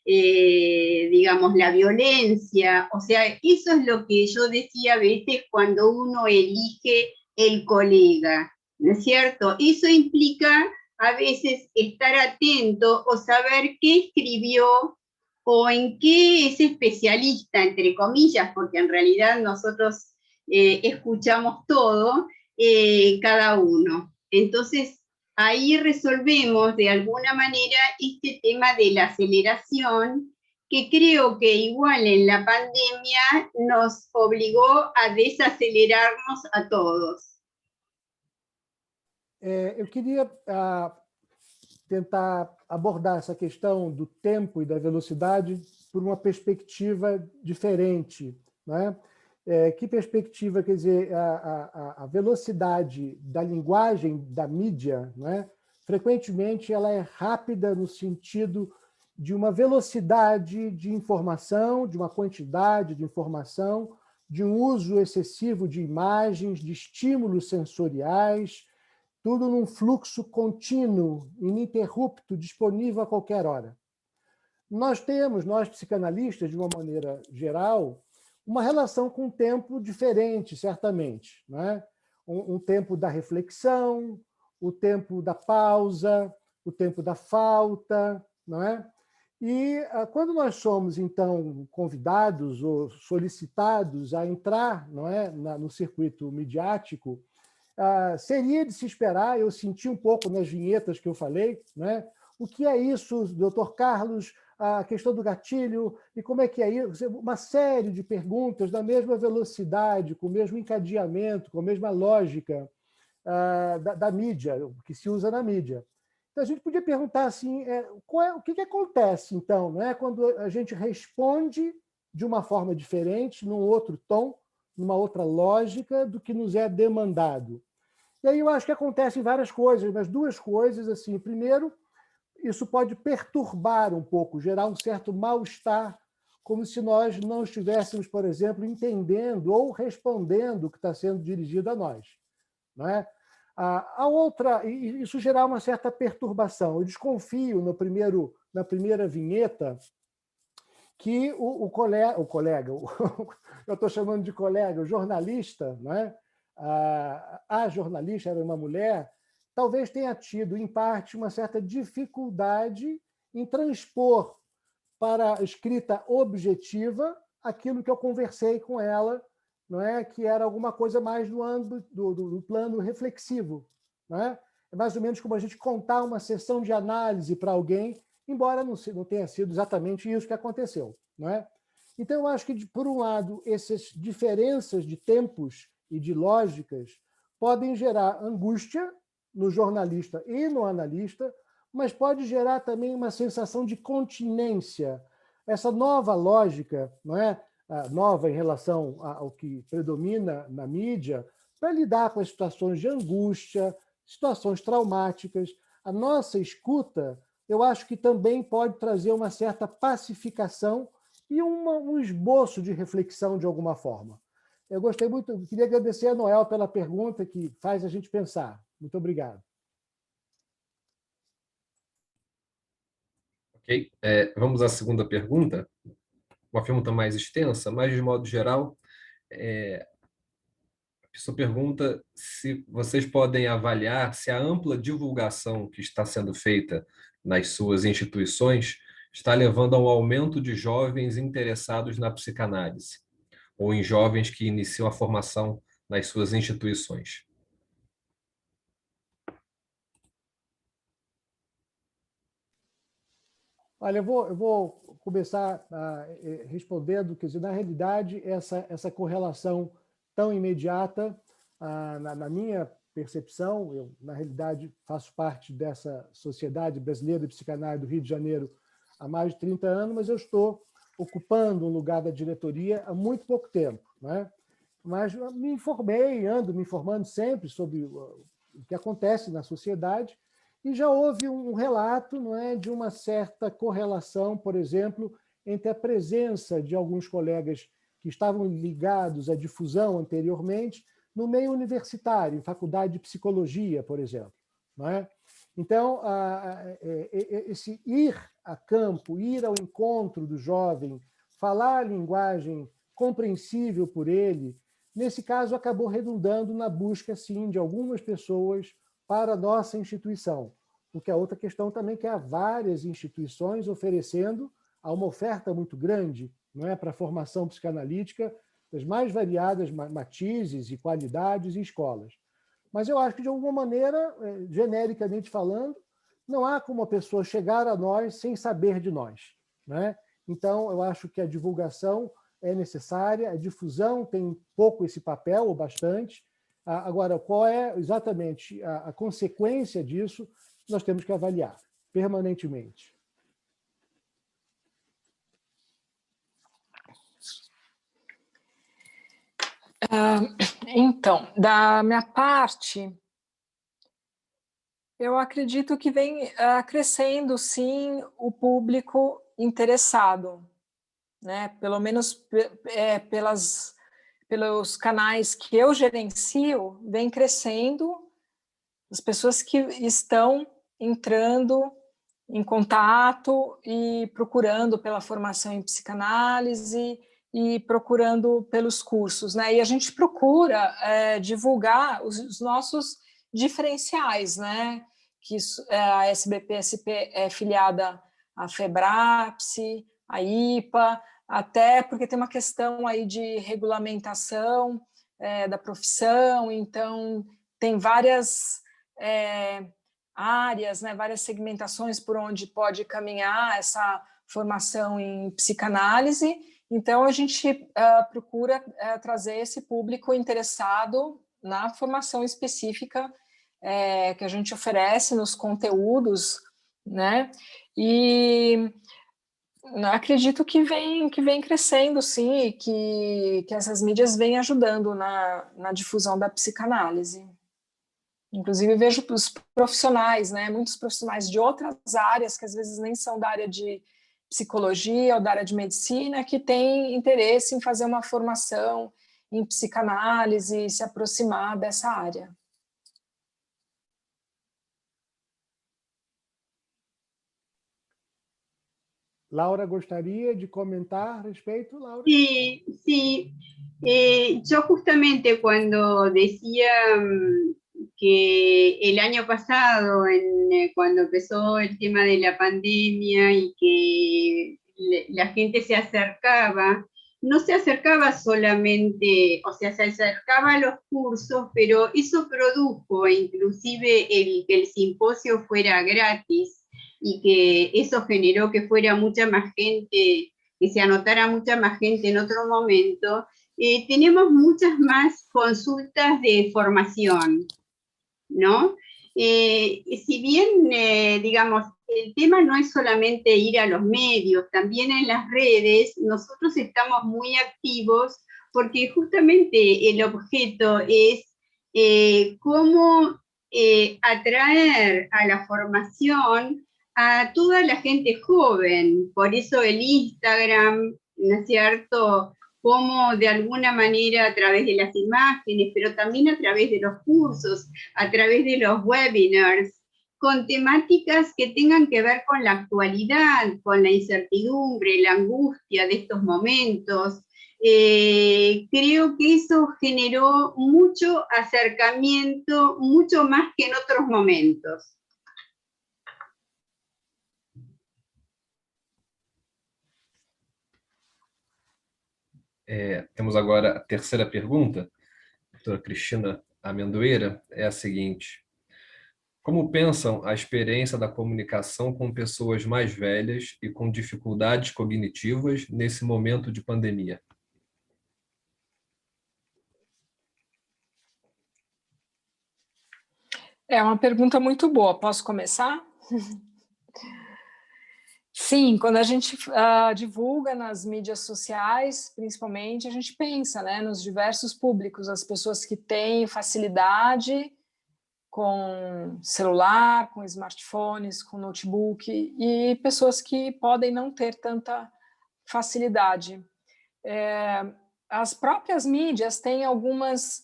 digamos, la violencia. O sea, eso es lo que yo decía a veces cuando uno elige el colega, ¿no es cierto? Eso implica a veces estar atento o saber qué escribió o en qué es especialista, entre comillas, porque en realidad nosotros escuchamos todo, cada uno. Entonces, ahí resolvemos de alguna manera este tema de la aceleración, que creo que igual en la pandemia nos obligó a desacelerarnos a todos. Eu queria tentar abordar essa questão do tempo e da velocidade por uma perspectiva diferente, né? Que perspectiva? Quer dizer, a velocidade da linguagem da mídia, né? Frequentemente ela é rápida no sentido de uma velocidade de informação, de uma quantidade de informação, de um uso excessivo de imagens, de estímulos sensoriais, tudo num fluxo contínuo, ininterrupto, disponível a qualquer hora. Nós psicanalistas, de uma maneira geral, uma relação com o tempo diferente, certamente, né? Um tempo da reflexão, o tempo da pausa, o tempo da falta, não é? E quando nós somos, então, convidados ou solicitados a entrar, não é, no circuito midiático, seria de se esperar, eu senti um pouco nas vinhetas que eu falei, né? O que é isso, doutor Carlos, a questão do gatilho, e como é que é isso? Uma série de perguntas da mesma velocidade, com o mesmo encadeamento, com a mesma lógica da mídia, que se usa na mídia. Então, a gente podia perguntar assim, o que acontece, então, né, quando a gente responde de uma forma diferente, num outro tom, numa outra lógica do que nos é demandado. E aí eu acho que acontecem várias coisas, mas duas coisas, assim. Primeiro, isso pode perturbar um pouco, gerar um certo mal-estar, como se nós não estivéssemos, por exemplo, entendendo ou respondendo o que está sendo dirigido a nós, não é? A outra, isso gerar uma certa perturbação. Eu desconfio na primeira vinheta que o colega, eu estou chamando de colega, o jornalista, não é? A jornalista era uma mulher, talvez tenha tido, em parte, uma certa dificuldade em transpor para a escrita objetiva aquilo que eu conversei com ela, não é? Que era alguma coisa mais no âmbito do plano reflexivo. Não é? É mais ou menos como a gente contar uma sessão de análise para alguém, embora não tenha sido exatamente isso que aconteceu. Não é? Então, eu acho que, por um lado, essas diferenças de tempos e de lógicas podem gerar angústia no jornalista e no analista, mas pode gerar também uma sensação de continência. Essa nova lógica, não é? Nova em relação ao que predomina na mídia, para lidar com as situações de angústia, situações traumáticas. A nossa escuta, eu acho que também pode trazer uma certa pacificação e um esboço de reflexão de alguma forma. Eu gostei muito, queria agradecer a Noel pela pergunta que faz a gente pensar. Muito obrigado. Ok, vamos à segunda pergunta. Uma pergunta mais extensa, mas de modo geral, a Isso pergunta se vocês podem avaliar se a ampla divulgação que está sendo feita nas suas instituições está levando a um aumento de jovens interessados na psicanálise, ou em jovens que iniciam a formação nas suas instituições. Olha, eu vou começar respondendo, quer dizer, na realidade, essa correlação tão imediata, na minha percepção, eu, na realidade, faço parte dessa Sociedade Brasileira de Psicanálise do Rio de Janeiro há mais de 30 anos, mas eu estou ocupando um lugar da diretoria há muito pouco tempo, né? Mas me informei, ando me informando sempre sobre o que acontece na sociedade, e já houve um relato, não é, de uma certa correlação, por exemplo, entre a presença de alguns colegas que estavam ligados à difusão anteriormente no meio universitário, em faculdade de psicologia, por exemplo, não é? Então, esse ir a campo, ir ao encontro do jovem, falar a linguagem compreensível por ele, nesse caso acabou redundando na busca, sim, de algumas pessoas para a nossa instituição. Porque a outra questão também é que há várias instituições oferecendo uma oferta muito grande, não é, para a formação psicanalítica das mais variadas matizes e qualidades em escolas. Mas eu acho que, de alguma maneira, genericamente falando, não há como a pessoa chegar a nós sem saber de nós, né? Então, eu acho que a divulgação é necessária, a difusão tem pouco esse papel, ou bastante. Agora, qual é exatamente a consequência disso, nós temos que avaliar permanentemente. Então, da minha parte, eu acredito que vem crescendo, sim, o público interessado, né? Pelo menos pelos canais que eu gerencio, vem crescendo as pessoas que estão entrando em contato e procurando pela formação em psicanálise e procurando pelos cursos, né? E a gente procura divulgar os nossos diferenciais, né? Que a SBPSP é filiada à FEBRAPSE, à IPA, até porque tem uma questão aí de regulamentação da profissão, então tem várias áreas, né, várias segmentações por onde pode caminhar essa formação em psicanálise. Então, a gente procura trazer esse público interessado na formação específica que a gente oferece nos conteúdos, né? E acredito que vem crescendo, sim, e que essas mídias vêm ajudando na difusão da psicanálise. Inclusive, vejo os profissionais, né? Muitos profissionais de outras áreas, que às vezes nem são da área de psicologia ou da área de medicina, que têm interesse em fazer uma formação em psicanálise e se aproximar dessa área. Laura, gostaria de comentar a respeito, Laura? Sí, sí. Yo justamente cuando decía que el año pasado, cuando empezó el tema de la pandemia y que la gente se acercaba, no se acercaba solamente, o sea, se acercaba a los cursos, pero eso produjo inclusive que el simposio fuera gratis y que eso generó que fuera mucha más gente, que se anotara mucha más gente en otro momento. Tenemos muchas más consultas de formación, ¿no? Si bien, digamos, el tema no es solamente ir a los medios, también en las redes nosotros estamos muy activos porque justamente el objeto es cómo atraer a la formación a toda la gente joven. Por eso el Instagram, ¿no es cierto?, cómo de alguna manera a través de las imágenes, pero también a través de los cursos, a través de los webinars, con temáticas que tengan que ver con la actualidad, con la incertidumbre, la angustia de estos momentos, creo que eso generó mucho acercamiento, mucho más que en otros momentos. Temos agora a terceira pergunta, doutora Cristina Amendoeira, é a seguinte: como pensam a experiência da comunicação com pessoas mais velhas e com dificuldades cognitivas nesse momento de pandemia? É uma pergunta muito boa. Posso começar? Sim, quando a gente divulga nas mídias sociais, principalmente, a gente pensa, né, nos diversos públicos, as pessoas que têm facilidade com celular, com smartphones, com notebook, e pessoas que podem não ter tanta facilidade. As próprias mídias têm algumas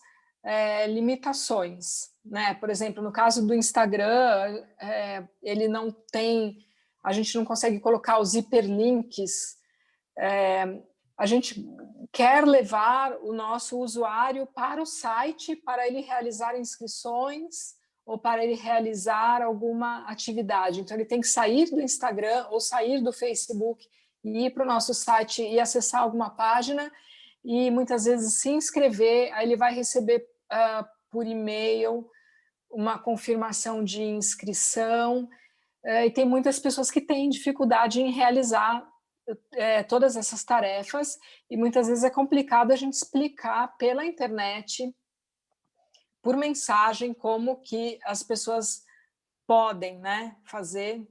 limitações, né? Por exemplo, no caso do Instagram, ele não tem, a gente não consegue colocar os hiperlinks. A gente quer levar o nosso usuário para o site para ele realizar inscrições ou para ele realizar alguma atividade. Então, ele tem que sair do Instagram ou sair do Facebook e ir para o nosso site e acessar alguma página e muitas vezes se inscrever. Aí ele vai receber por e-mail uma confirmação de inscrição. E tem muitas pessoas que têm dificuldade em realizar todas essas tarefas, e muitas vezes é complicado a gente explicar pela internet, por mensagem, como que as pessoas podem, né, fazer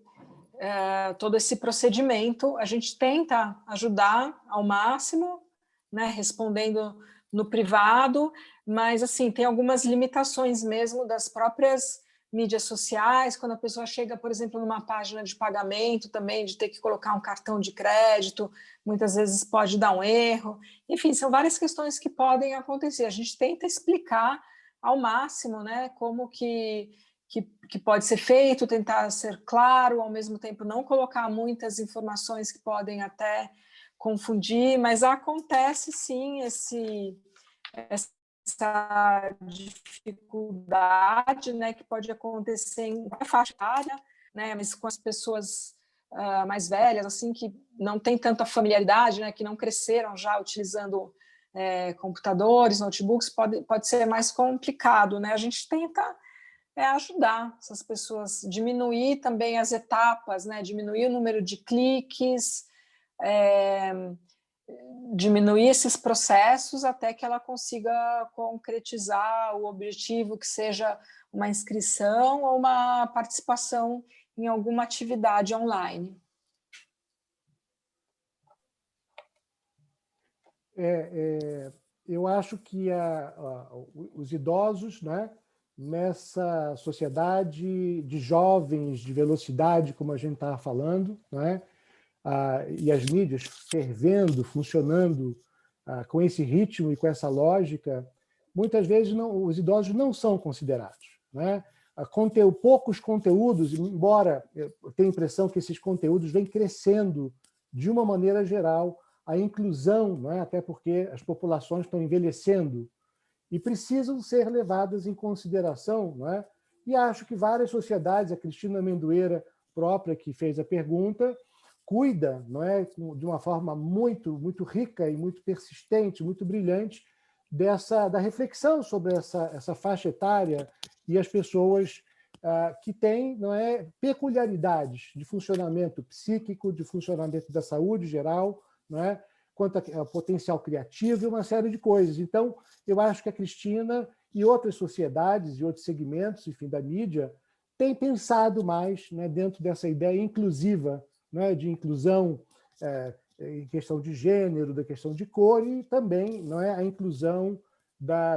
todo esse procedimento. A gente tenta ajudar ao máximo, né, respondendo no privado, mas assim, tem algumas limitações mesmo das próprias mídias sociais, quando a pessoa chega, por exemplo, numa página de pagamento também, de ter que colocar um cartão de crédito, muitas vezes pode dar um erro. Enfim, são várias questões que podem acontecer. A gente tenta explicar ao máximo, né, como que pode ser feito, tentar ser claro, ao mesmo tempo não colocar muitas informações que podem até confundir, mas acontece sim essa dificuldade, né, que pode acontecer em qualquer faixa etária, né, mas com as pessoas mais velhas, assim, que não têm tanta familiaridade, né, que não cresceram já utilizando computadores, notebooks, pode ser mais complicado, né? A gente tenta ajudar essas pessoas, diminuir também as etapas, né, diminuir o número de cliques, diminuir esses processos até que ela consiga concretizar o objetivo, que seja uma inscrição ou uma participação em alguma atividade online. Eu acho que os idosos, né, nessa sociedade de jovens, de velocidade, como a gente estava falando, né, e as mídias fervendo, funcionando com esse ritmo e com essa lógica, muitas vezes os idosos não são considerados, né? Poucos conteúdos, embora eu tenha a impressão que esses conteúdos vêm crescendo de uma maneira geral, a inclusão, né? Até porque as populações estão envelhecendo e precisam ser levadas em consideração, né? E acho que várias sociedades, a Cristina Amendoeira própria que fez a pergunta, cuida, não é, de uma forma muito, muito rica e muito persistente, muito brilhante, da reflexão sobre essa faixa etária e as pessoas que têm, não é, peculiaridades de funcionamento psíquico, de funcionamento da saúde geral, não é, quanto ao potencial criativo e uma série de coisas. Então, eu acho que a Cristina e outras sociedades e outros segmentos, enfim, da mídia, têm pensado mais, né, dentro dessa ideia inclusiva, né, de inclusão em questão de gênero, da questão de cor e também, não é, a inclusão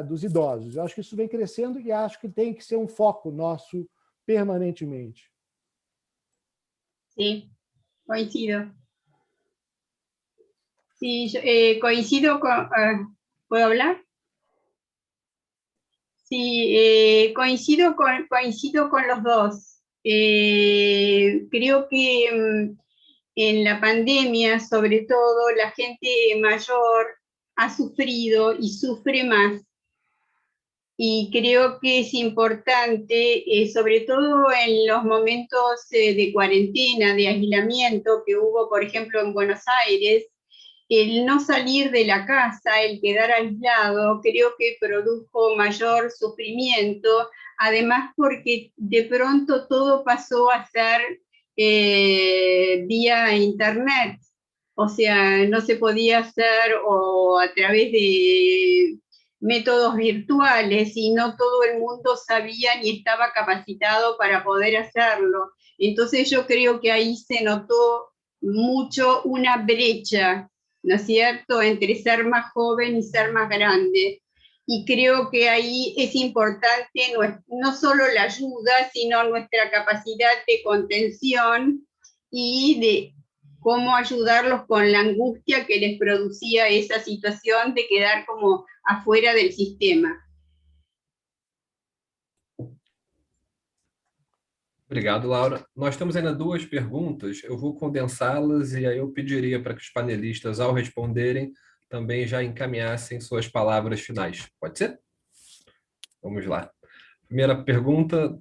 dos idosos. Eu acho que isso vem crescendo e acho que tem que ser um foco nosso permanentemente. Sim, coincido. Sí, yo, coincido con... ¿puedo hablar? Sí, coincido con los dos. Creo que en la pandemia, sobre todo, la gente mayor ha sufrido y sufre más. Y creo que es importante, sobre todo en los momentos de cuarentena, de aislamiento que hubo, por ejemplo, en Buenos Aires, el no salir de la casa, el quedar aislado, creo que produjo mayor sufrimiento, además porque de pronto todo pasó a ser vía internet, o sea, no se podía hacer o a través de métodos virtuales y no todo el mundo sabía ni estaba capacitado para poder hacerlo. Entonces yo creo que ahí se notó mucho una brecha, ¿no es cierto?, entre ser más joven y ser más grande. Y creo que ahí es importante no solo la ayuda, sino nuestra capacidad de contención y de cómo ayudarlos con la angustia que les producía esa situación de quedar como afuera del sistema. Obrigado, Laura. Nós temos ainda duas perguntas, eu vou condensá-las e aí eu pediria para que os panelistas, ao responderem, também já encaminhassem suas palavras finais. Pode ser? Vamos lá. Primeira pergunta,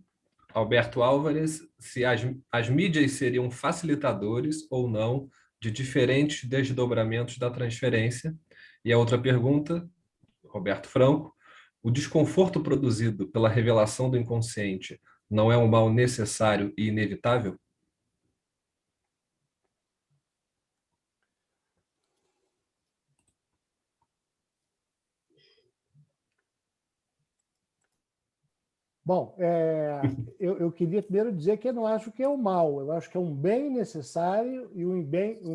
Alberto Álvares, se as mídias seriam facilitadores ou não de diferentes desdobramentos da transferência. E a outra pergunta, Roberto Franco, o desconforto produzido pela revelação do inconsciente não é um mal necessário e inevitável? Bom, eu queria primeiro dizer que eu não acho que é um mal, eu acho que é um bem necessário e um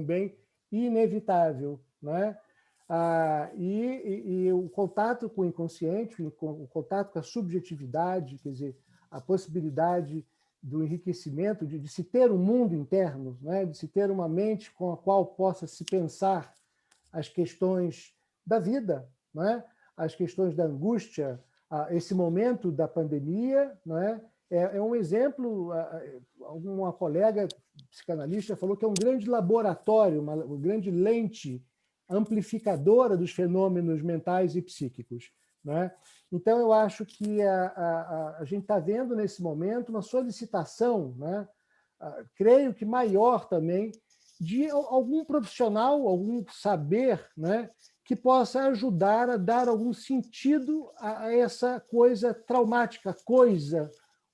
bem inevitável, né? E o contato com o inconsciente, o contato com a subjetividade, quer dizer, a possibilidade do enriquecimento, de se ter um mundo interno, né? De se ter uma mente com a qual possa se pensar as questões da vida, né? As questões da angústia. Esse momento da pandemia, né, é um exemplo. Uma colega psicanalista falou que é um grande laboratório, uma grande lente amplificadora dos fenômenos mentais e psíquicos, né? Então, eu acho que a gente está vendo nesse momento uma solicitação, né, creio que maior também, de algum profissional, algum saber, né, que possa ajudar a dar algum sentido a essa coisa traumática,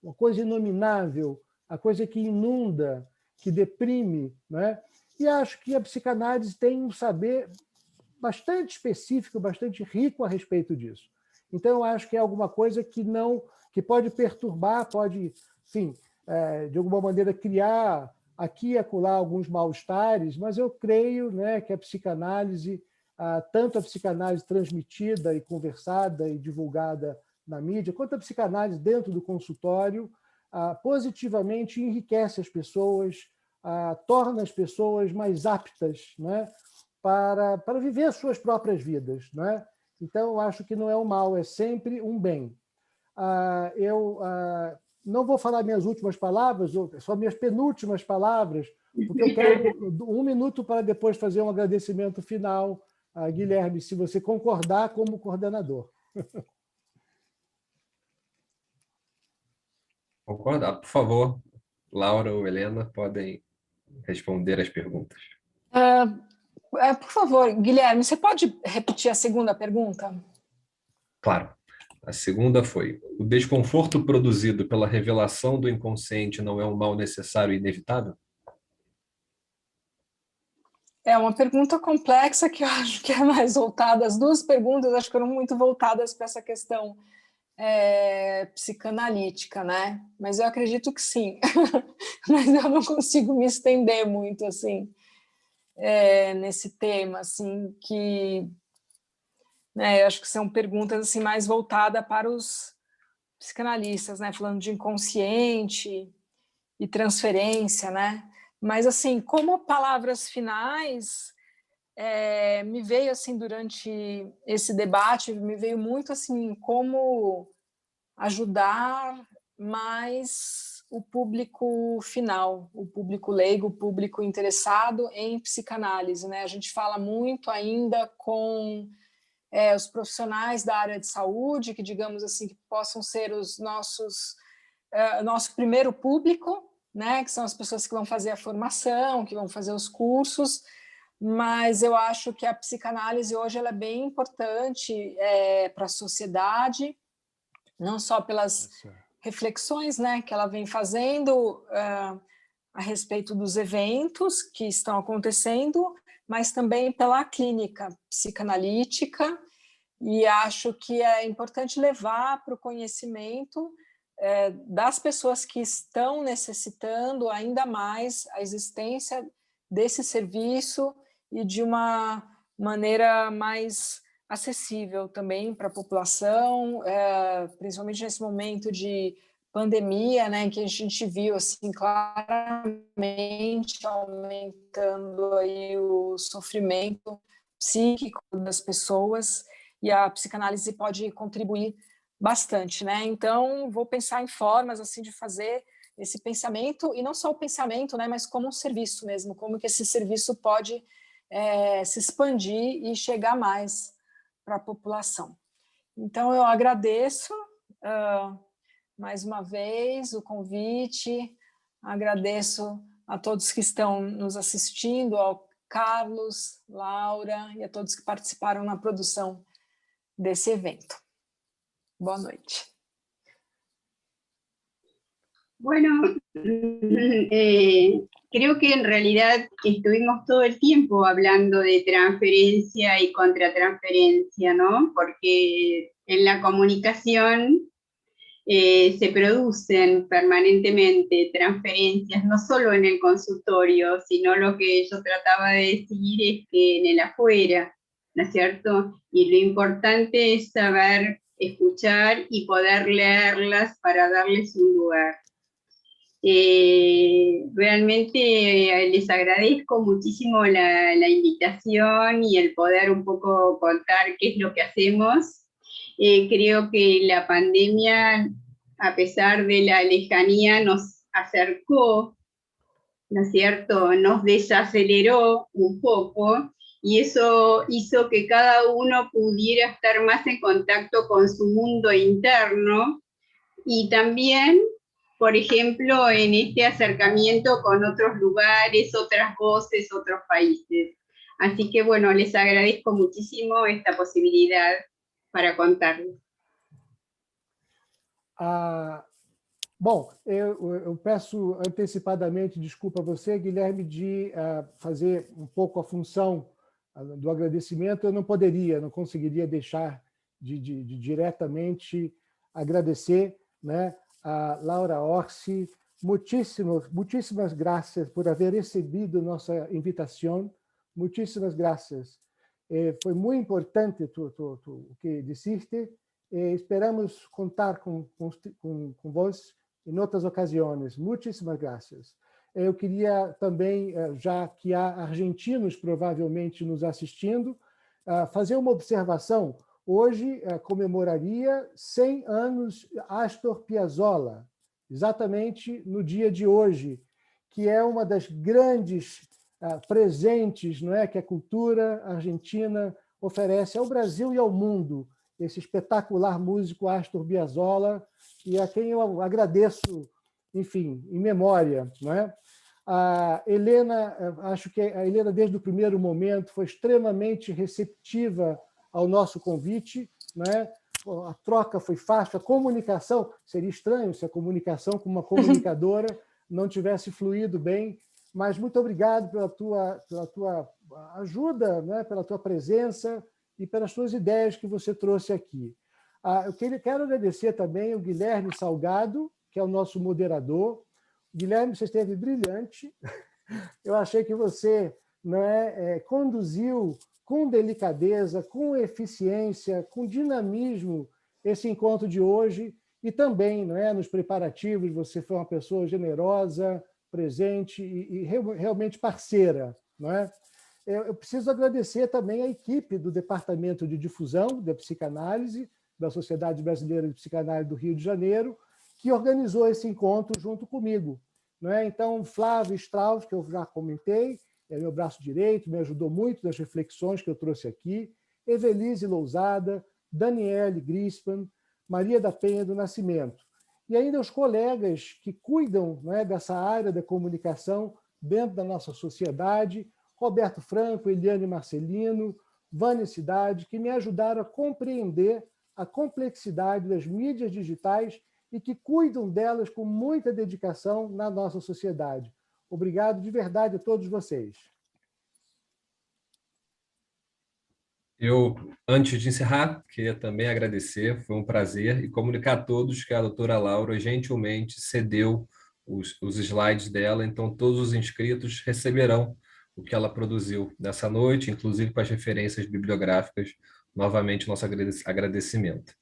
uma coisa inominável, a coisa que inunda, que deprime, né? E acho que a psicanálise tem um saber bastante específico, bastante rico a respeito disso. Então, eu acho que é alguma coisa que pode perturbar, pode, enfim, de alguma maneira criar aqui e acolá alguns mal-estares, mas eu creio, né, que a psicanálise, tanto a psicanálise transmitida e conversada e divulgada na mídia, quanto a psicanálise dentro do consultório, positivamente enriquece as pessoas, torna as pessoas mais aptas, né, para viver as suas próprias vidas, né? Então, eu acho que não é um mal, é sempre um bem. Eu não vou falar minhas últimas palavras, só minhas penúltimas palavras, porque eu quero 1 minuto para depois fazer um agradecimento final, Guilherme, se você concordar como coordenador. Concordar. Por favor, Laura ou Helena podem responder as perguntas. Por favor, Guilherme, você pode repetir a segunda pergunta? Claro. A segunda foi: o desconforto produzido pela revelação do inconsciente não é um mal necessário e inevitável? É uma pergunta complexa que eu acho que é mais voltada. As duas perguntas acho que foram muito voltadas para essa questão psicanalítica, né? Mas eu acredito que sim. Mas eu não consigo me estender muito assim nesse tema, assim, que eu acho que são perguntas assim mais voltadas para os psicanalistas, né? Falando de inconsciente e transferência, né? Mas, assim, como palavras finais, me veio, assim, durante esse debate, me veio muito, assim, como ajudar mais o público final, o público leigo, o público interessado em psicanálise, né? A gente fala muito ainda com os profissionais da área de saúde, que, digamos assim, que possam ser os nosso primeiro público, né, que são as pessoas que vão fazer a formação, que vão fazer os cursos, mas eu acho que a psicanálise hoje ela é bem importante para a sociedade, não só pelas reflexões, né, que ela vem fazendo a respeito dos eventos que estão acontecendo, mas também pela clínica psicanalítica, e acho que é importante levar para o conhecimento das pessoas que estão necessitando ainda mais a existência desse serviço e de uma maneira mais acessível também para a população, principalmente nesse momento de pandemia, né, que a gente viu assim claramente aumentando aí o sofrimento psíquico das pessoas, e a psicanálise pode contribuir bastante, né? Então, vou pensar em formas assim de fazer esse pensamento, e não só o pensamento, né, mas como um serviço mesmo, como que esse serviço pode se expandir e chegar mais para a população. Então, eu agradeço mais uma vez o convite, agradeço a todos que estão nos assistindo, ao Carlos, Laura e a todos que participaram na produção desse evento. Boa noite. Bueno, creo que en realidad estuvimos todo el tiempo hablando de transferencia y contratransferencia, ¿no? Porque en la comunicación se producen permanentemente transferencias, no solo en el consultorio, sino lo que yo trataba de decir es que en el afuera, ¿no es cierto? Y lo importante es saber escuchar y poder leerlas para darles un lugar. Realmente les agradezco muchísimo la invitación y el poder un poco contar qué es lo que hacemos. Creo que la pandemia, a pesar de la lejanía, nos acercó, ¿no es cierto? Nos desaceleró un poco, y eso hizo que cada uno pudiera estar más en contacto con su mundo interno, y también, por ejemplo, en este acercamiento con otros lugares, otras voces, otros países. Así que, bueno, les agradezco muchísimo esta posibilidad para contarles. Bom, eu peço antecipadamente desculpa a você, Guilherme, de fazer um pouco a função do agradecimento. Eu não conseguiria deixar de diretamente agradecer, né, a Laura Orsi. Muchísimas gracias por haber recebido nossa invitação. Muchísimas gracias. Foi muito importante o que disseste. Esperamos contar com vós em outras ocasiões. Muitíssimas graças. Eu queria também, já que há argentinos provavelmente nos assistindo, fazer uma observação. Hoje comemoraria 100 anos Astor Piazzolla, exatamente no dia de hoje, que é uma das grandes presentes, não é, que a cultura argentina oferece ao Brasil e ao mundo. Esse espetacular músico Astor Piazzolla, e a quem eu agradeço, enfim, em memória, não é? A Helena, acho que a Helena, desde o primeiro momento, foi extremamente receptiva ao nosso convite, não é? A troca foi fácil, a comunicação, seria estranho se a comunicação com uma comunicadora não tivesse fluído bem, mas muito obrigado pela tua ajuda, né? Pela tua presença e pelas suas ideias que você trouxe aqui. Eu quero agradecer também o Guilherme Salgado, que é o nosso moderador. Guilherme, você esteve brilhante. Eu achei que você, não é, conduziu com delicadeza, com eficiência, com dinamismo esse encontro de hoje, e também, não é, nos preparativos, você foi uma pessoa generosa, presente e realmente parceira, não é? Eu preciso agradecer também a equipe do Departamento de Difusão da Psicanálise, da Sociedade Brasileira de Psicanálise do Rio de Janeiro, que organizou esse encontro junto comigo, não é? Então, Flávio Strauss, que eu já comentei, é meu braço direito, me ajudou muito nas reflexões que eu trouxe aqui, Evelise Lousada, Daniele Grispan, Maria da Penha do Nascimento. E ainda os colegas que cuidam, né, dessa área da comunicação dentro da nossa sociedade, Roberto Franco, Eliane Marcelino, Vânia Cidade, que me ajudaram a compreender a complexidade das mídias digitais e que cuidam delas com muita dedicação na nossa sociedade. Obrigado de verdade a todos vocês. Eu, antes de encerrar, queria também agradecer, foi um prazer, e comunicar a todos que a doutora Laura gentilmente cedeu os slides dela, então todos os inscritos receberão o que ela produziu nessa noite, inclusive com as referências bibliográficas, novamente nosso agradecimento.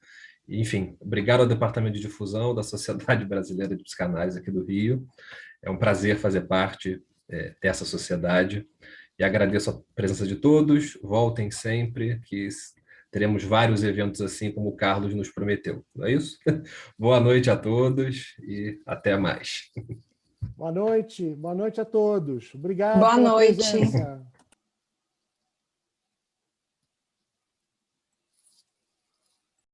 Enfim, obrigado ao Departamento de Difusão da Sociedade Brasileira de Psicanálise aqui do Rio, é um prazer fazer parte dessa sociedade, e agradeço a presença de todos, voltem sempre, que teremos vários eventos assim como o Carlos nos prometeu, não é isso? Boa noite a todos e até mais. Boa noite a todos. Obrigado Boa pela noite. presença.